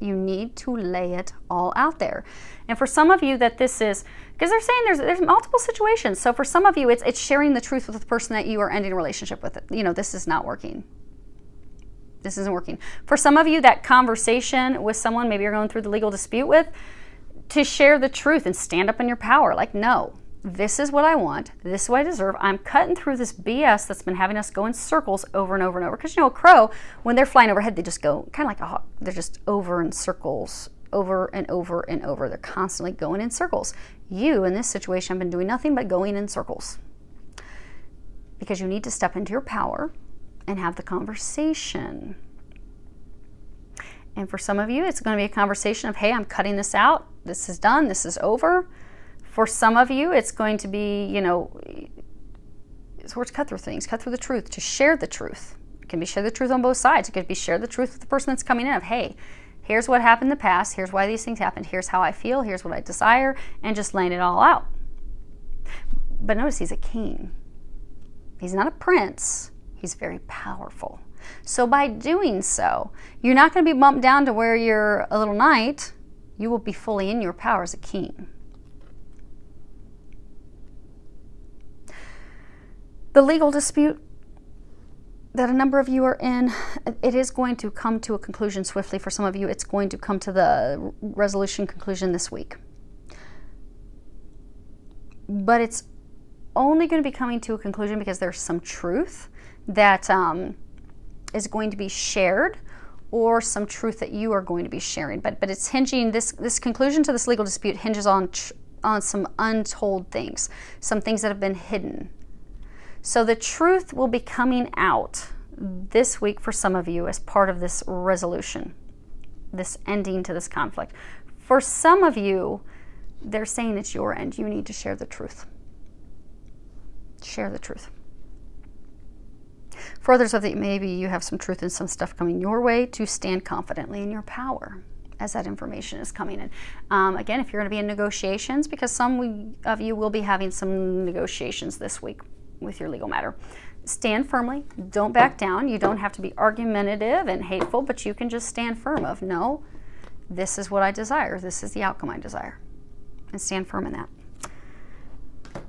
You need to lay it all out there. And for some of you that this is, because they're saying there's multiple situations. So for some of you, it's sharing the truth with the person that you are ending a relationship with. You know, this is not working. This isn't working. For some of you, that conversation with someone maybe you're going through the legal dispute with, to share the truth and stand up in your power. Like, no, this is what I want. This is what I deserve. I'm cutting through this BS that's been having us go in circles over and over and over. Because, you know, a crow, when they're flying overhead, they just go kind of like a hawk. They're just over in circles, over and over and over. They're constantly going in circles. You, in this situation, have been doing nothing but going in circles. Because you need to step into your power and have the conversation. And for some of you, it's going to be a conversation of, hey, I'm cutting this out. This is done. This is over. For some of you, it's going to be, you know, it's where to cut through things, cut through the truth, to share the truth. It can be share the truth on both sides. It could be share the truth with the person that's coming in of, hey, here's what happened in the past. Here's why these things happened. Here's how I feel. Here's what I desire. And just laying it all out. But notice he's a king. He's not a prince. He's very powerful. So by doing so, you're not going to be bumped down to where you're a little knight. You will be fully in your power as a king. The legal dispute that a number of you are in, it is going to come to a conclusion swiftly. For some of you, it's going to come to the resolution conclusion this week. But it's only going to be coming to a conclusion because there's some truth that is going to be shared, or some truth that you are going to be sharing. But it's hinging, this conclusion to this legal dispute hinges on some untold things, some things that have been hidden. So the truth will be coming out this week for some of you as part of this resolution, this ending to this conflict. For some of you, they're saying it's your end. You need to share the truth. Share the truth. For others of you, maybe you have some truth and some stuff coming your way, to stand confidently in your power as that information is coming in. Again, if you're going to be in negotiations, because some of you will be having some negotiations this week with your legal matter, stand firmly. Don't back down. You don't have to be argumentative and hateful, but you can just stand firm of, no, this is what I desire. This is the outcome I desire. And stand firm in that.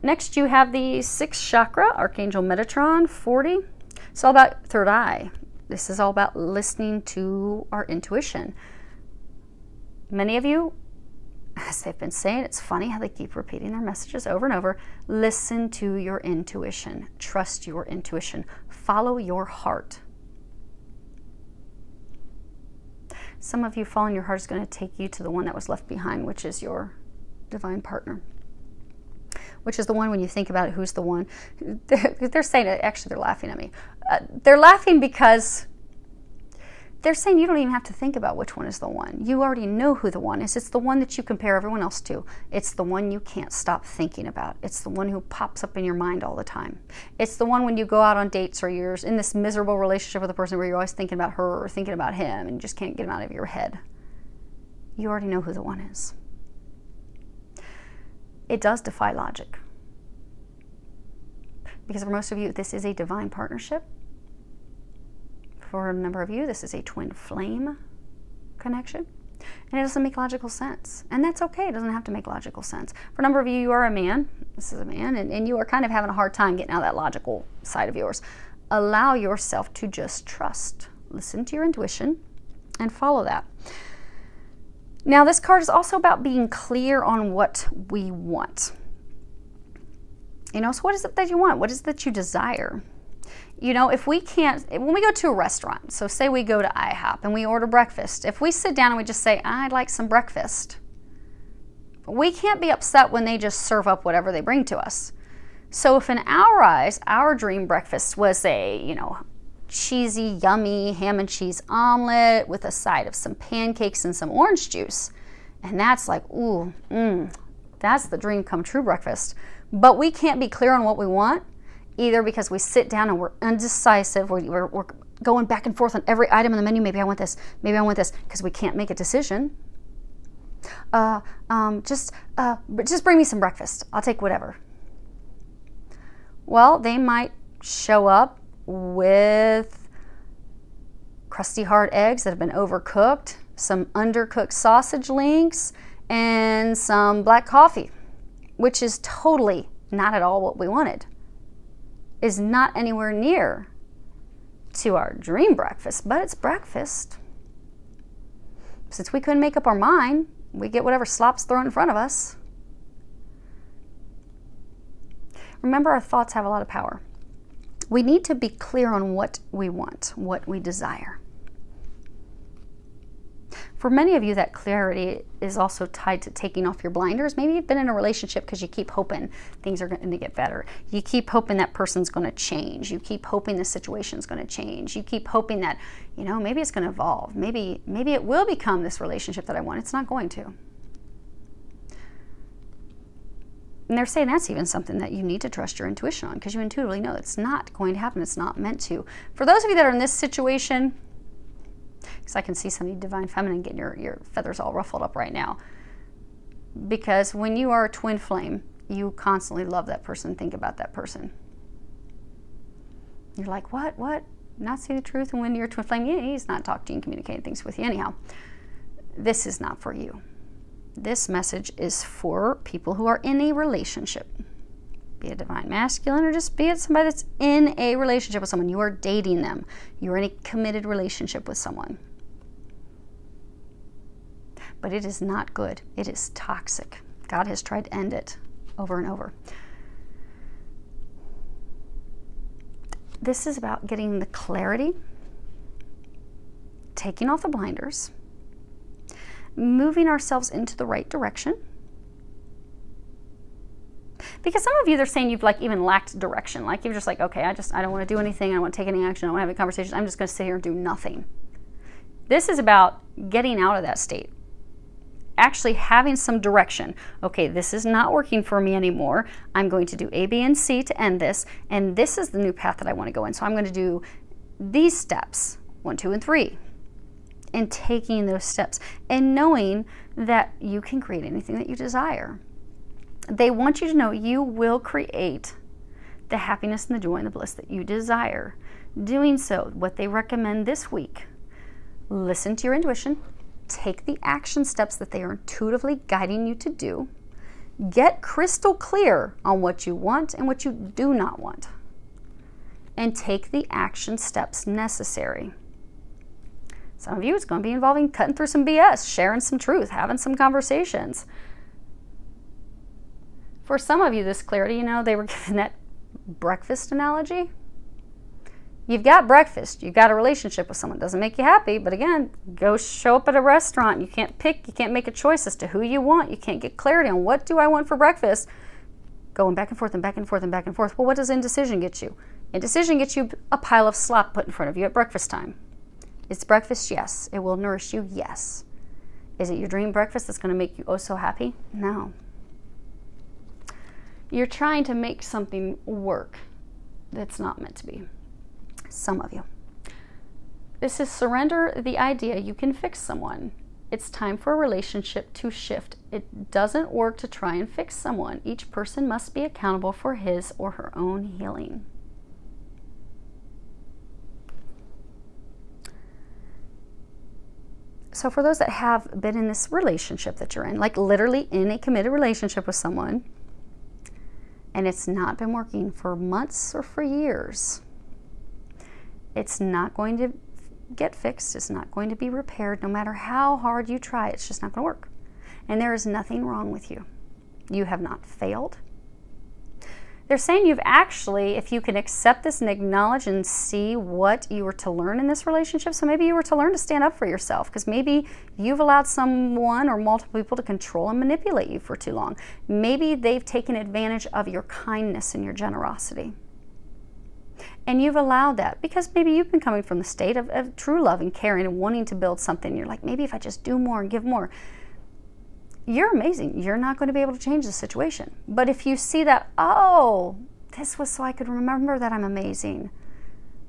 Next, you have the sixth chakra, Archangel Metatron, 40. It's all about third eye. This is all about listening to our intuition. Many of you, as they've been saying, it's funny how they keep repeating their messages over and over. Listen to your intuition. Trust your intuition. Follow your heart. Some of you, following your heart is going to take you to the one that was left behind, which is your divine partner. Which is the one, when you think about it, who's the one? They're saying it, actually they're laughing at me. They're laughing because they're saying you don't even have to think about which one is the one. You already know who the one is. It's the one that you compare everyone else to. It's the one you can't stop thinking about. It's the one who pops up in your mind all the time. It's the one when you go out on dates or you're in this miserable relationship with a person where you're always thinking about her or thinking about him and you just can't get him out of your head. You already know who the one is. It does defy logic. Because for most of you, this is a divine partnership. For a number of you, this is a twin flame connection. And it doesn't make logical sense. And that's okay. It doesn't have to make logical sense. For a number of you, you are a man. This is a man. And you are kind of having a hard time getting out of that logical side of yours. Allow yourself to just trust. Listen to your intuition and follow that. Now, this card is also about being clear on what we want. You know, so what is it that you want? What is it that you desire? You know, if we can't, when we go to a restaurant, so say we go to IHOP and we order breakfast, if we sit down and we just say, I'd like some breakfast, we can't be upset when they just serve up whatever they bring to us. So if in our eyes, our dream breakfast was a, you know, cheesy, yummy ham and cheese omelet with a side of some pancakes and some orange juice, and that's like, ooh, that's the dream come true breakfast. But we can't be clear on what we want, either because we sit down and we're undecisive, we're going back and forth on every item on the menu. Maybe I want this, because we can't make a decision. Just bring me some breakfast. I'll take whatever. Well, they might show up with crusty hard eggs that have been overcooked, some undercooked sausage links, and some black coffee, which is totally not at all what we wanted. Is not anywhere near to our dream breakfast, but it's breakfast. Since we couldn't make up our mind, we get whatever slop's thrown in front of us. Remember, our thoughts have a lot of power. We need to be clear on what we want, what we desire. For many of you, that clarity is also tied to taking off your blinders. Maybe you've been in a relationship because you keep hoping things are going to get better. You keep hoping that person's going to change. You keep hoping the situation's going to change. You keep hoping that, you know, maybe it's going to evolve. Maybe it will become this relationship that I want. It's not going to. And they're saying that's even something that you need to trust your intuition on, because you intuitively know it's not going to happen. It's not meant to. For those of you that are in this situation, because I can see some of you divine feminine getting your feathers all ruffled up right now. Because when you are a twin flame, you constantly love that person, think about that person. You're like, what? Not see the truth? And when you're a twin flame, yeah, he's not talking to you and communicating things with you anyhow. This is not for you. This message is for people who are in a relationship. Be it divine masculine or just be it somebody that's in a relationship with someone. You are dating them. You're in a committed relationship with someone. But it is not good. It is toxic. God has tried to end it over and over. This is about getting the clarity, taking off the blinders, moving ourselves into the right direction. Because some of you, they're saying you've like even lacked direction. Like you're just like, okay, I don't want to do anything. I don't want to take any action. I don't want to have any conversations. I'm just going to sit here and do nothing. This is about getting out of that state. Actually having some direction. Okay, this is not working for me anymore. I'm going to do A, B, and C to end this. And this is the new path that I want to go in. So I'm going to do these steps, 1, 2, and 3. And taking those steps and knowing that you can create anything that you desire. They want you to know you will create the happiness and the joy and the bliss that you desire. Doing so, what they recommend this week, listen to your intuition, take the action steps that they are intuitively guiding you to do, get crystal clear on what you want and what you do not want, and take the action steps necessary. Some of you, it's going to be involving cutting through some BS, sharing some truth, having some conversations. For some of you, this clarity, you know, they were given that breakfast analogy. You've got breakfast. You've got a relationship with someone. It doesn't make you happy, but again, go show up at a restaurant. You can't pick. You can't make a choice as to who you want. You can't get clarity on what do I want for breakfast. Going back and forth and back and forth and back and forth. Well, what does indecision get you? Indecision gets you a pile of slop put in front of you at breakfast time. It's breakfast, yes. It will nourish you, yes. Is it your dream breakfast that's going to make you oh so happy? No. You're trying to make something work that's not meant to be. Some of you. This is surrender the idea you can fix someone. It's time for a relationship to shift. It doesn't work to try and fix someone. Each person must be accountable for his or her own healing. So for those that have been in this relationship that you're in, like literally in a committed relationship with someone, and it's not been working for months or for years, it's not going to get fixed. It's not going to be repaired. No matter how hard you try, it's just not going to work. And there is nothing wrong with you. You have not failed. They're saying you've actually, if you can accept this and acknowledge and see what you were to learn in this relationship, so maybe you were to learn to stand up for yourself, because maybe you've allowed someone or multiple people to control and manipulate you for too long. Maybe they've taken advantage of your kindness and your generosity. And you've allowed that because maybe you've been coming from the state of true love and caring and wanting to build something. You're like, maybe if I just do more and give more. You're amazing. You're not going to be able to change the situation. But if you see that, oh, this was so I could remember that I'm amazing.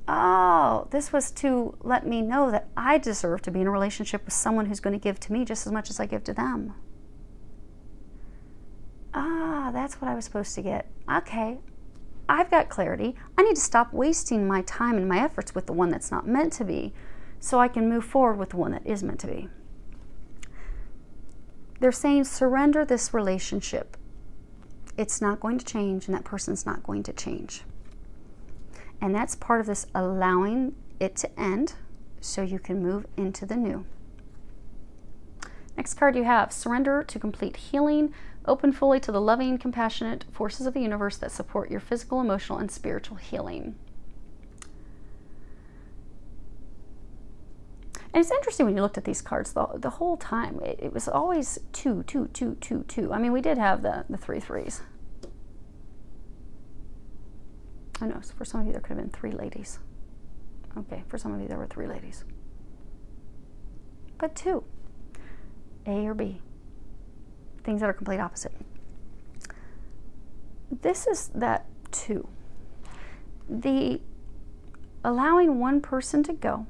Oh, this was to let me know that I deserve to be in a relationship with someone who's going to give to me just as much as I give to them. Ah, that's what I was supposed to get. Okay, I've got clarity. I need to stop wasting my time and my efforts with the one that's not meant to be so I can move forward with the one that is meant to be. They're saying surrender this relationship. It's not going to change, and that person's not going to change. And that's part of this allowing it to end so you can move into the new. Next card you have, surrender to complete healing. Open fully to the loving, compassionate forces of the universe that support your physical, emotional, and spiritual healing. And it's interesting when you looked at these cards the whole time. It was always 2, 2, 2, 2, 2. I mean, we did have the 3 threes. I know, so for some of you there could have been 3 ladies. Okay, for some of you there were 3 ladies. But 2, A or B. Things that are complete opposite. This is that 2. The allowing one person to go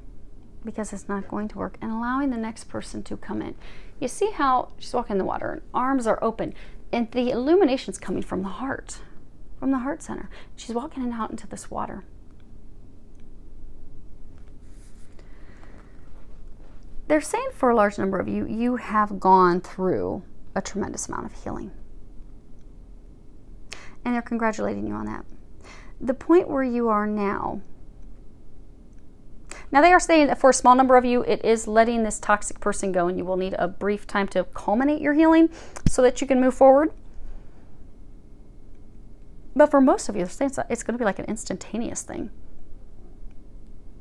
because it's not going to work, and allowing the next person to come in. You see how she's walking in the water and arms are open, and the illumination's coming from the heart center. She's walking in out into this water. They're saying for a large number of you, you have gone through a tremendous amount of healing. And they're congratulating you on that. The point where you are now, they are saying that for a small number of you, it is letting this toxic person go, and you will need a brief time to culminate your healing so that you can move forward. But for most of you, it's going to be like an instantaneous thing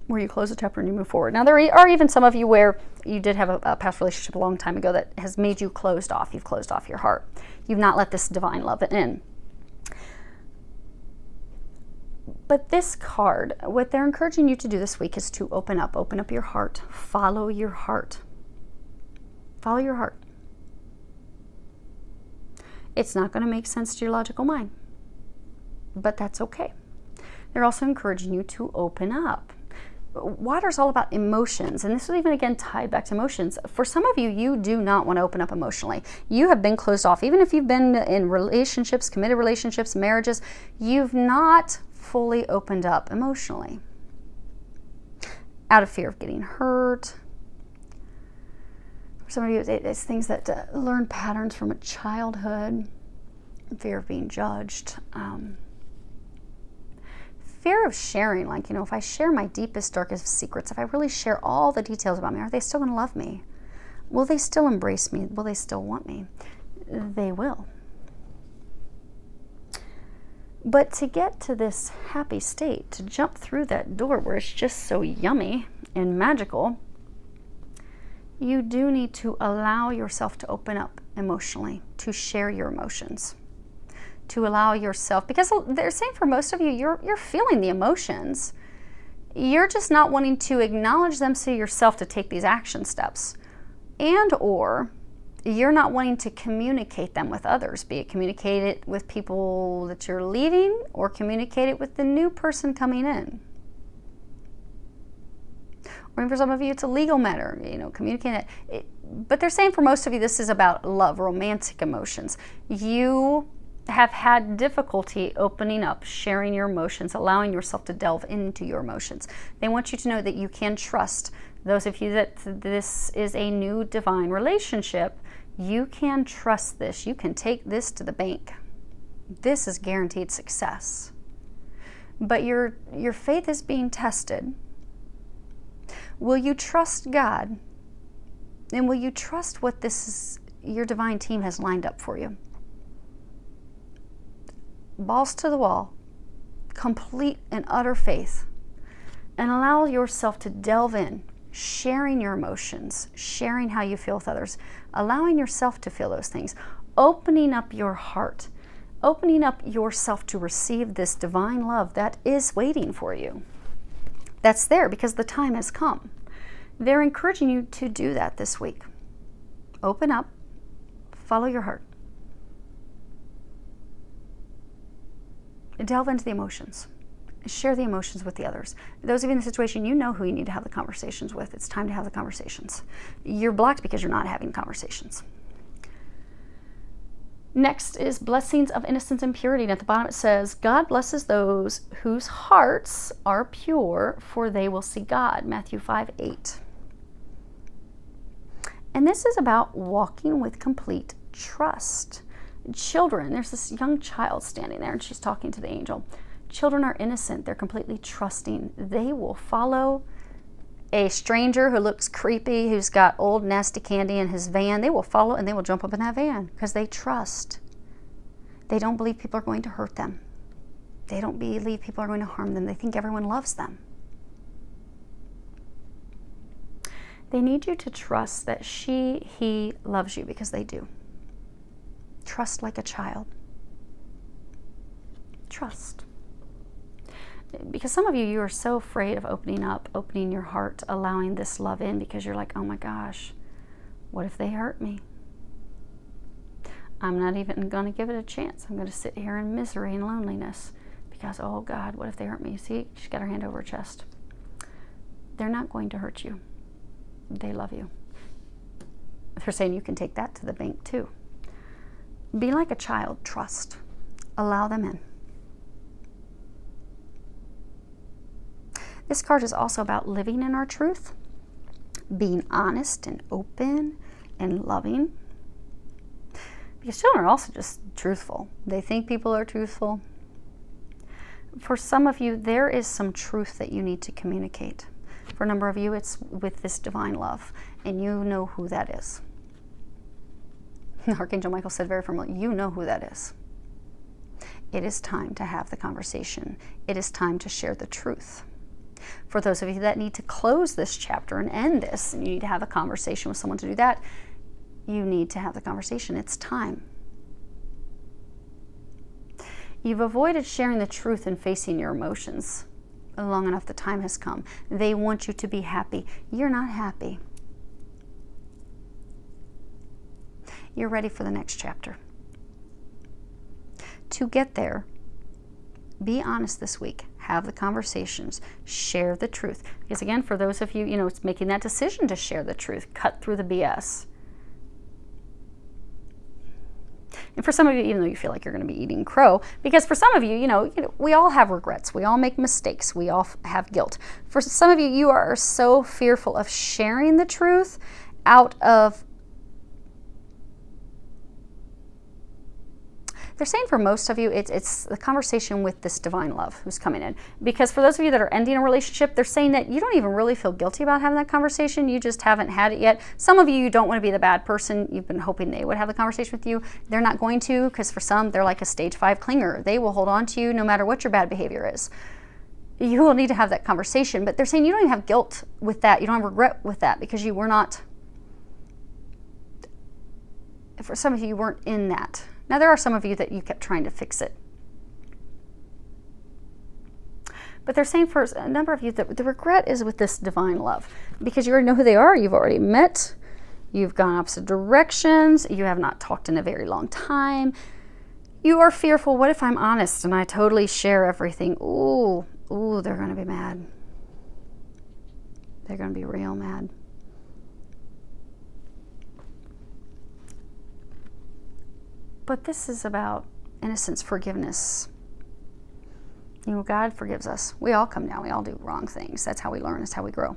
where you close the chapter and you move forward. Now, there are even some of you where you did have a past relationship a long time ago that has made you closed off. You've closed off your heart. You've not let this divine love in. But this card, what they're encouraging you to do this week is to open up your heart, follow your heart. Follow your heart. It's not going to make sense to your logical mind, but that's okay. They're also encouraging you to open up. Water's all about emotions, and this is even again tied back to emotions. For some of you, you do not want to open up emotionally. You have been closed off. Even if you've been in relationships, committed relationships, marriages, you've not fully opened up emotionally out of fear of getting hurt. For some of you, it's things that learn patterns from a childhood, fear of being judged, fear of sharing. Like, if I share my deepest, darkest secrets, if I really share all the details about me, are they still going to love me? Will they still embrace me? Will they still want me? They will. But to get to this happy state, to jump through that door where it's just so yummy and magical, you do need to allow yourself to open up emotionally, to share your emotions, to allow yourself, because they're saying for most of you, you're feeling the emotions. You're just not wanting to acknowledge them to yourself to take these action steps. And or you're not wanting to communicate them with others, be it communicate it with people that you're leaving or communicate it with the new person coming in. Or for some of you, it's a legal matter, communicate it. But they're saying for most of you, this is about love, romantic emotions. You have had difficulty opening up, sharing your emotions, allowing yourself to delve into your emotions. They want you to know that you can trust. Those of you that this is a new divine relationship, you can trust this. You can take this to the bank. This is guaranteed success. But your faith is being tested. Will you trust God? And will you trust what your divine team has lined up for you? Balls to the wall, complete and utter faith, and allow yourself to delve in, sharing your emotions, sharing how you feel with others, allowing yourself to feel those things, opening up your heart, opening up yourself to receive this divine love that is waiting for you. That's there because the time has come. They're encouraging you to do that this week. Open up, follow your heart. Delve into the emotions. Share the emotions with the others. Those of you in the situation, you know who you need to have the conversations with. It's time to have the conversations. You're blocked because you're not having conversations. Next is blessings of innocence and purity. And at the bottom it says, God blesses those whose hearts are pure, for they will see God. Matthew 5:8. And this is about walking with complete trust. Children, there's this young child standing there and she's talking to the angel. Children are innocent. They're completely trusting. They will follow a stranger who looks creepy, who's got old nasty candy in his van. They will follow and they will jump up in that van because they trust. They don't believe people are going to hurt them. They don't believe people are going to harm them. They think everyone loves them. They need you to trust that he loves you because they do. Trust like a child. Trust. Because some of you are so afraid of opening your heart, allowing this love in because you're like, oh my gosh, what if they hurt me? I'm not even going to give it a chance. I'm going to sit here in misery and loneliness because, oh God, what if they hurt me? See, she's got her hand over her chest. They're not going to hurt you. They love you. They're saying you can take that to the bank too. Be like a child. Trust. Allow them in. This card is also about living in our truth, being honest and open and loving. Because children are also just truthful. They think people are truthful. For some of you, there is some truth that you need to communicate. For a number of you, it's with this divine love, and you know who that is. Archangel Michael said very firmly, you know who that is. It is time to have the conversation. It is time to share the truth. For those of you that need to close this chapter and end this, and you need to have a conversation with someone to do that, you need to have the conversation. It's time. You've avoided sharing the truth and facing your emotions long enough. The time has come. They want you to be happy. You're not happy. You're ready for the next chapter. To get there, be honest this week. Have the conversations. Share the truth. Because again, for those of you, it's making that decision to share the truth. Cut through the BS. And for some of you, even though you feel like you're going to be eating crow, because for some of you, we all have regrets. We all make mistakes. We all have guilt. For some of you, you are so fearful of sharing the truth out of They're saying for most of you, it's the conversation with this divine love who's coming in. Because for those of you that are ending a relationship, they're saying that you don't even really feel guilty about having that conversation. You just haven't had it yet. Some of you don't want to be the bad person. You've been hoping they would have the conversation with you. They're not going to, because for some, they're like a stage 5 clinger. They will hold on to you no matter what your bad behavior is. You will need to have that conversation. But they're saying you don't even have guilt with that. You don't have regret with that because you were not, for some of you, you weren't in that. Now, there are some of you that you kept trying to fix it. But they're saying for a number of you that the regret is with this divine love because you already know who they are. You've already met. You've gone opposite directions. You have not talked in a very long time. You are fearful. What if I'm honest and I totally share everything? Ooh, they're going to be mad. They're going to be real mad. But this is about innocence, forgiveness. You know, God forgives us. We all come down. We all do wrong things. That's how we learn. That's how we grow.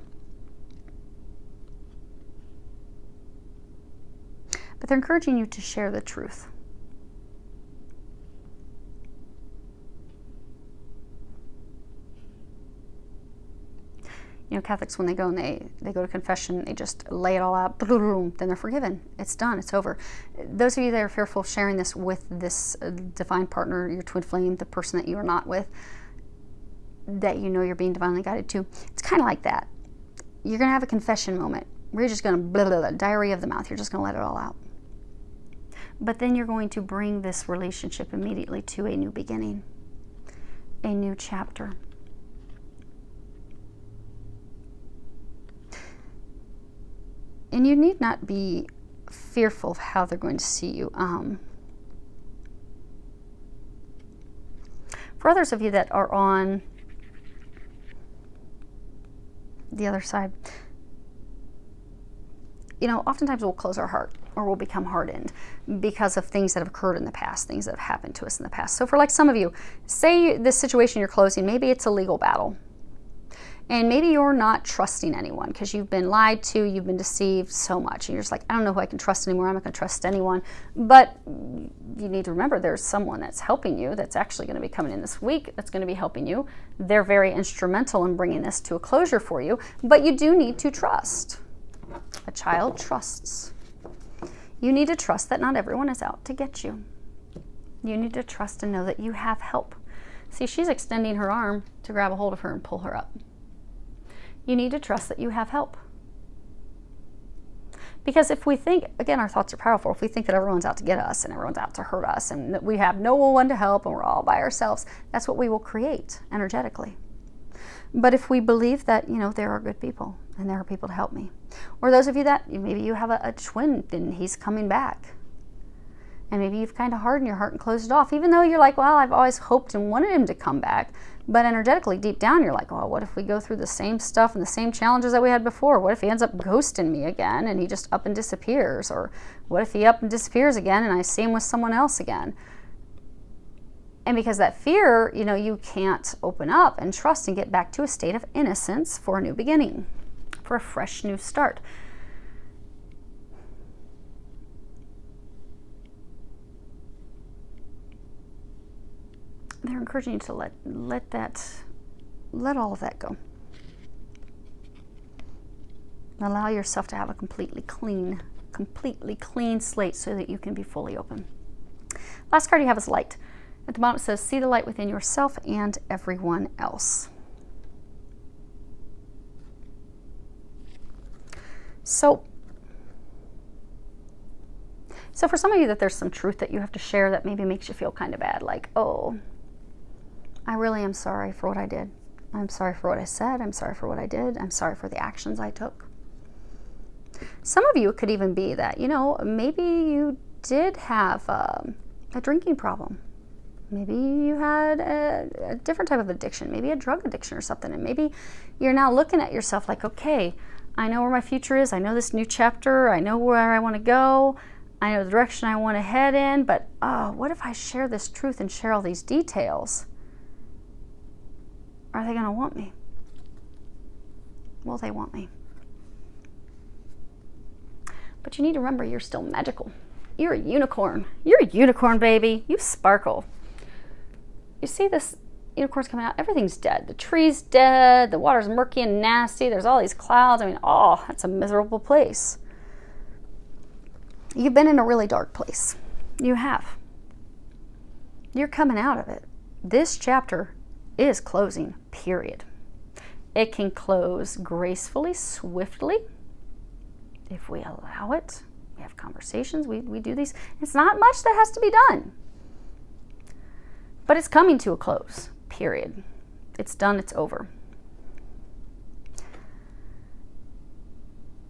But they're encouraging you to share the truth. You know, Catholics, when they go and they go to confession, they just lay it all out, then they're forgiven. It's done. It's over. Those of you that are fearful of sharing this with this divine partner, your twin flame, the person that you are not with, that you know you're being divinely guided to, it's kind of like that. You're going to have a confession moment where you're just going to diarrhea of the mouth. You're just going to let it all out. But then you're going to bring this relationship immediately to a new beginning, a new chapter. And you need not be fearful of how they're going to see you. For others of you that are on the other side, you know, oftentimes we'll close our heart or we'll become hardened because of things that have occurred in the past, things that have happened to us in the past. So for like some of you, say this situation you're closing, maybe it's a legal battle. And maybe you're not trusting anyone because you've been lied to, you've been deceived so much. And you're just like, I don't know who I can trust anymore. I'm not going to trust anyone. But you need to remember there's someone that's helping you that's actually going to be coming in this week that's going to be helping you. They're very instrumental in bringing this to a closure for you. But you do need to trust. A child trusts. You need to trust that not everyone is out to get you. You need to trust and know that you have help. See, she's extending her arm to grab a hold of her and pull her up. You need to trust that you have help. Because if we think, again, our thoughts are powerful. If we think that everyone's out to get us and everyone's out to hurt us and that we have no one to help and we're all by ourselves, that's what we will create energetically. But if we believe that, you know, there are good people and there are people to help me. Or those of you that maybe you have a twin and he's coming back. And maybe you've kind of hardened your heart and closed it off, even though you're like, well, I've always hoped and wanted him to come back. But energetically, deep down, you're like, well, what if we go through the same stuff and the same challenges that we had before? What if he ends up ghosting me again and he just up and disappears? Or what if he up and disappears again and I see him with someone else again? And because that fear, you know, you can't open up and trust and get back to a state of innocence for a new beginning, for a fresh new start. They're encouraging you to let all of that go. Allow yourself to have a completely clean slate so that you can be fully open. Last card you have is light. At the bottom it says, see the light within yourself and everyone else. So for some of you that there's some truth that you have to share that maybe makes you feel kind of bad, like, oh, I really am sorry for what I did. I'm sorry for what I said. I'm sorry for what I did. I'm sorry for the actions I took. Some of you it could even be that, you know, maybe you did have a drinking problem. Maybe you had a different type of addiction, maybe a drug addiction or something. And maybe you're now looking at yourself like, okay, I know where my future is. I know this new chapter. I know where I want to go. I know the direction I want to head in. But what if I share this truth and share all these details? Are they going to want me? Will they want me? But you need to remember you're still magical. You're a unicorn. You're a unicorn, baby. You sparkle. You see this unicorn's coming out. Everything's dead. The tree's dead. The water's murky and nasty. There's all these clouds. I mean, oh, that's a miserable place. You've been in a really dark place. You have. You're coming out of it. This chapter is closing, period. It can close gracefully, swiftly, if we allow it. We have conversations, we do these. It's not much that has to be done. But it's coming to a close, period. It's done, it's over.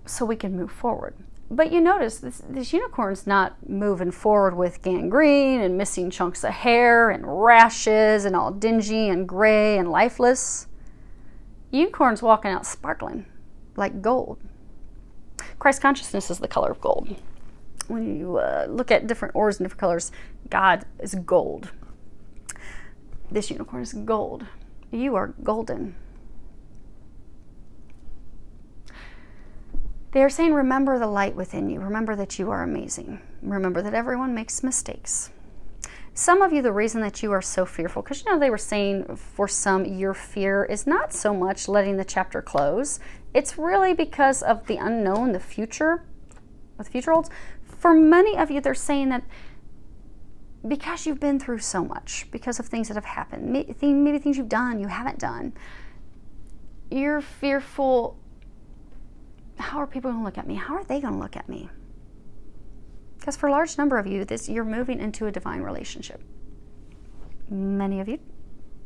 So we can move forward. But you notice this unicorn's not moving forward with gangrene and missing chunks of hair and rashes and all dingy and gray and lifeless. Unicorn's walking out sparkling like gold. Christ consciousness is the color of gold. When you look at different ores and different colors, God is gold. This unicorn is gold. You are golden. They are saying, remember the light within you. Remember that you are amazing. Remember that everyone makes mistakes. Some of you, the reason that you are so fearful, because they were saying for some, your fear is not so much letting the chapter close. It's really because of the unknown, the future, what the future holds. For many of you, they're saying that because you've been through so much, because of things that have happened, maybe things you've done, you haven't done, you're fearful. How are people going to look at me? How are they going to look at me? Because for a large number of you, you're moving into a divine relationship. Many of you,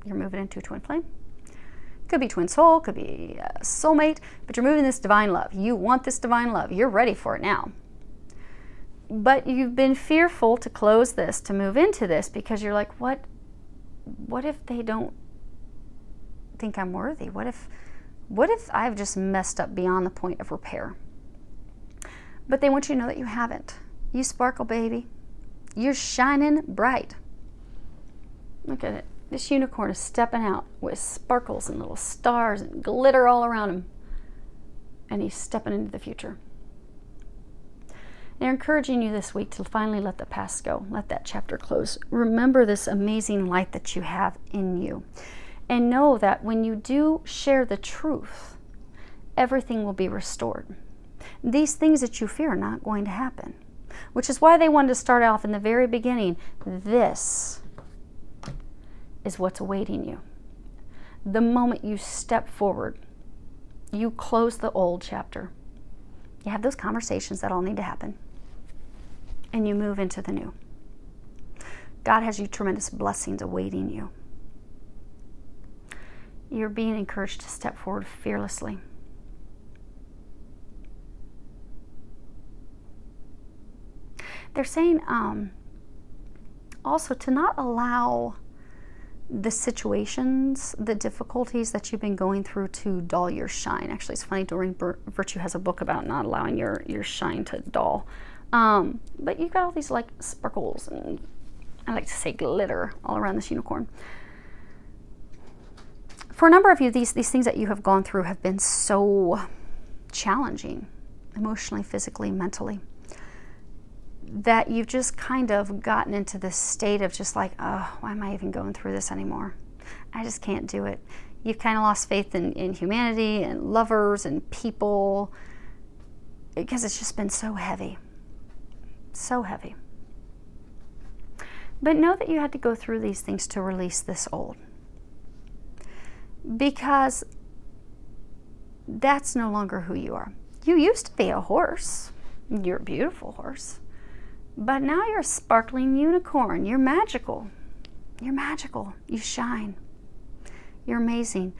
you're moving into a twin flame. Could be twin soul, could be a soulmate, but you're moving this divine love. You want this divine love. You're ready for it now. But you've been fearful to close this, to move into this, because you're like, what if they don't think I'm worthy? What if I've just messed up beyond the point of repair? But they want you to know that you haven't. You sparkle, baby. You're shining bright. Look at it. This unicorn is stepping out with sparkles and little stars and glitter all around him. And he's stepping into the future. They're encouraging you this week to finally let the past go. Let that chapter close. Remember this amazing light that you have in you. And know that when you do share the truth, everything will be restored. These things that you fear are not going to happen. Which is why they wanted to start off in the very beginning. This is what's awaiting you. The moment you step forward, you close the old chapter. You have those conversations that all need to happen. And you move into the new. God has you tremendous blessings awaiting you. You're being encouraged to step forward fearlessly. They're saying also to not allow the situations, the difficulties that you've been going through to dull your shine. Actually, it's funny, Doreen Virtue has a book about not allowing your shine to dull. But you've got all these like sparkles and I like to say glitter all around this unicorn. For a number of you, these things that you have gone through have been so challenging, emotionally, physically, mentally, that you've just kind of gotten into this state of just like, oh, why am I even going through this anymore? I just can't do it. You've kind of lost faith in humanity and lovers and people because it's just been so heavy. So heavy. But know that you had to go through these things to release this old. Because that's no longer who you are. You used to be a horse. You're a beautiful horse. But now you're a sparkling unicorn. You're magical. You're magical. You shine. You're amazing.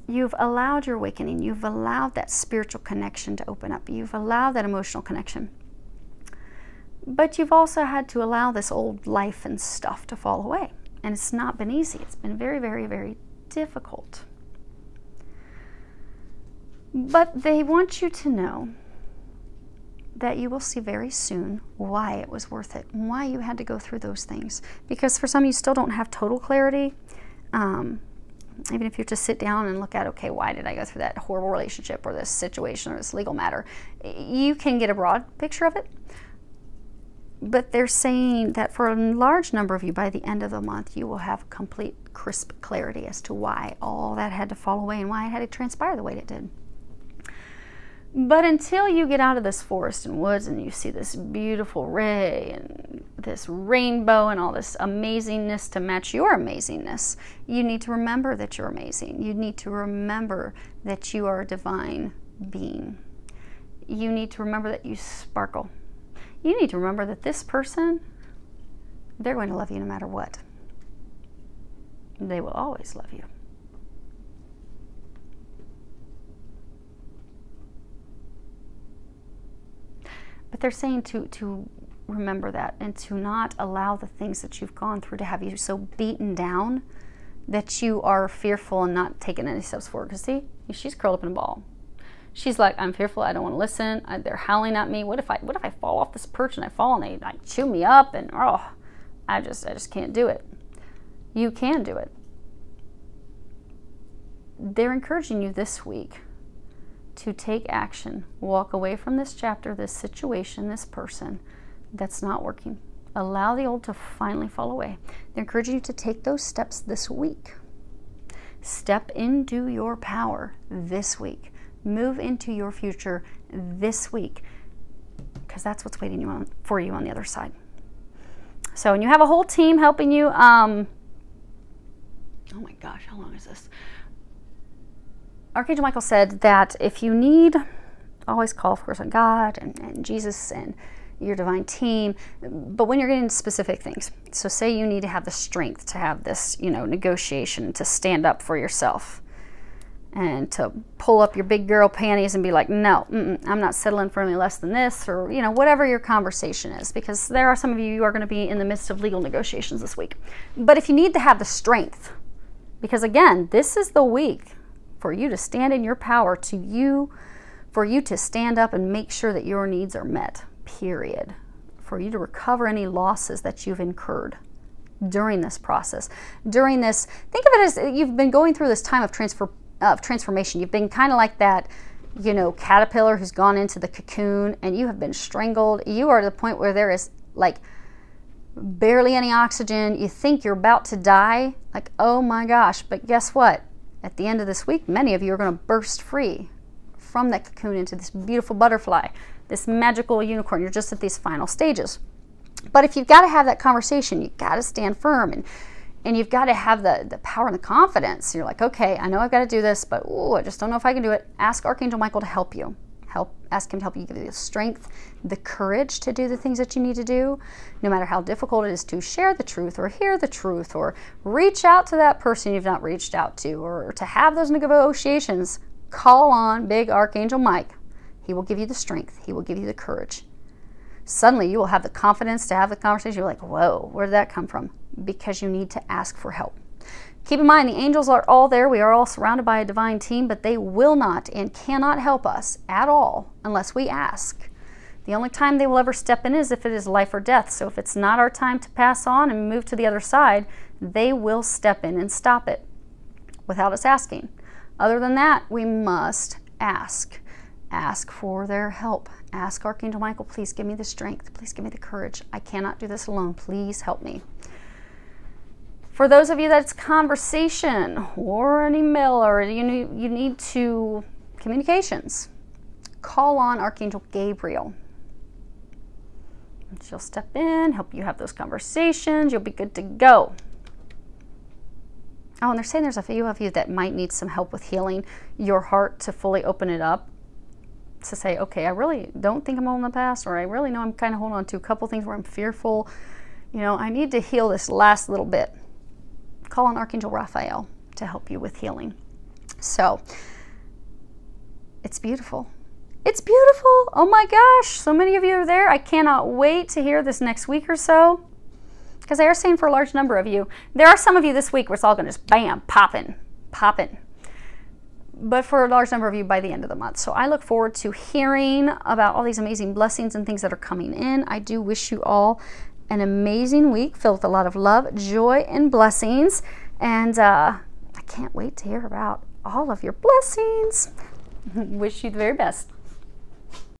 You've allowed your awakening. You've allowed that spiritual connection to open up. You've allowed that emotional connection. But you've also had to allow this old life and stuff to fall away. And it's not been easy. It's been very, very, very difficult. But they want you to know that you will see very soon why it was worth it, and why you had to go through those things. Because for some, you still don't have total clarity, Even if you just sit down and look at, okay, why did I go through that horrible relationship or this situation or this legal matter? You can get a broad picture of it. But they're saying that for a large number of you, by the end of the month, you will have complete, crisp clarity as to why all that had to fall away and why it had to transpire the way it did. But until you get out of this forest and woods and you see this beautiful ray and this rainbow and all this amazingness to match your amazingness, you need to remember that you're amazing. You need to remember that you are a divine being. You need to remember that you sparkle. You need to remember that this person, they're going to love you no matter what. They will always love you. But they're saying to remember that and to not allow the things that you've gone through to have you so beaten down that you are fearful and not taking any steps forward. Because see, she's curled up in a ball. She's like, I'm fearful. I don't want to listen. They're howling at me. What if I fall off this perch and I fall and they like chew me up and I just can't do it. You can do it. They're encouraging you this week to take action. Walk away from this chapter, this situation, this person that's not working. Allow the old to finally fall away. They're encouraging you to take those steps this week. Step into your power this week. Move into your future this week, because that's what's waiting for you on the other side. So, and you have a whole team helping you. Oh my gosh, how long is this? Archangel Michael said that if you need, always call, of course, on God and Jesus and your divine team. But when you're getting into specific things, so say you need to have the strength to have this, negotiation, to stand up for yourself and to pull up your big girl panties and be like, no, I'm not settling for any less than this, or, whatever your conversation is, because there are some of you who are going to be in the midst of legal negotiations this week. But if you need to have the strength, because again, this is the week for you to stand in your power, for you to stand up and make sure that your needs are met, period. For you to recover any losses that you've incurred during this process. During this, think of it as you've been going through this time of transformation. You've been kind of like that, caterpillar who's gone into the cocoon and you have been strangled. You are at the point where there is like barely any oxygen. You think you're about to die. Like, oh my gosh. But guess what? At the end of this week, many of you are going to burst free from that cocoon into this beautiful butterfly, this magical unicorn. You're just at these final stages. But if you've got to have that conversation, you've got to stand firm and you've got to have the power and the confidence. You're like, okay, I know I've got to do this, but I just don't know if I can do it. Ask Archangel Michael to help you. Ask him to help you, give you the strength, the courage to do the things that you need to do, no matter how difficult it is to share the truth or hear the truth or reach out to that person you've not reached out to, or to have those negotiations. Call on big Archangel Mike. He will give you the strength. He will give you the courage. Suddenly you will have the confidence to have the conversation. You're like, whoa, where did that come from? Because you need to ask for help. Keep in mind, the angels are all there. We are all surrounded by a divine team, but they will not and cannot help us at all unless we ask. The only time they will ever step in is if it is life or death. So if it's not our time to pass on and move to the other side, they will step in and stop it without us asking. Other than that, we must ask. Ask for their help. Ask Archangel Michael, please give me the strength. Please give me the courage. I cannot do this alone. Please help me. For those of you that it's conversation or an email or you need to communications, call on Archangel Gabriel. She'll step in, help you have those conversations. You'll be good to go. Oh, and they're saying there's a few of you that might need some help with healing your heart to fully open it up. To say, okay, I really don't think I'm holding the past, or I really know I'm kind of holding on to a couple things where I'm fearful. I need to heal this last little bit. Call on Archangel Raphael to help you with healing. So, it's beautiful. It's beautiful. Oh my gosh, so many of you are there. I cannot wait to hear this next week or so, because they are saying for a large number of you. There are some of you this week where it's all going to just bam, popping. But for a large number of you by the end of the month. So I look forward to hearing about all these amazing blessings and things that are coming in. I do wish you all an amazing week filled with a lot of love, joy, and blessings. And I can't wait to hear about all of your blessings. Wish you the very best.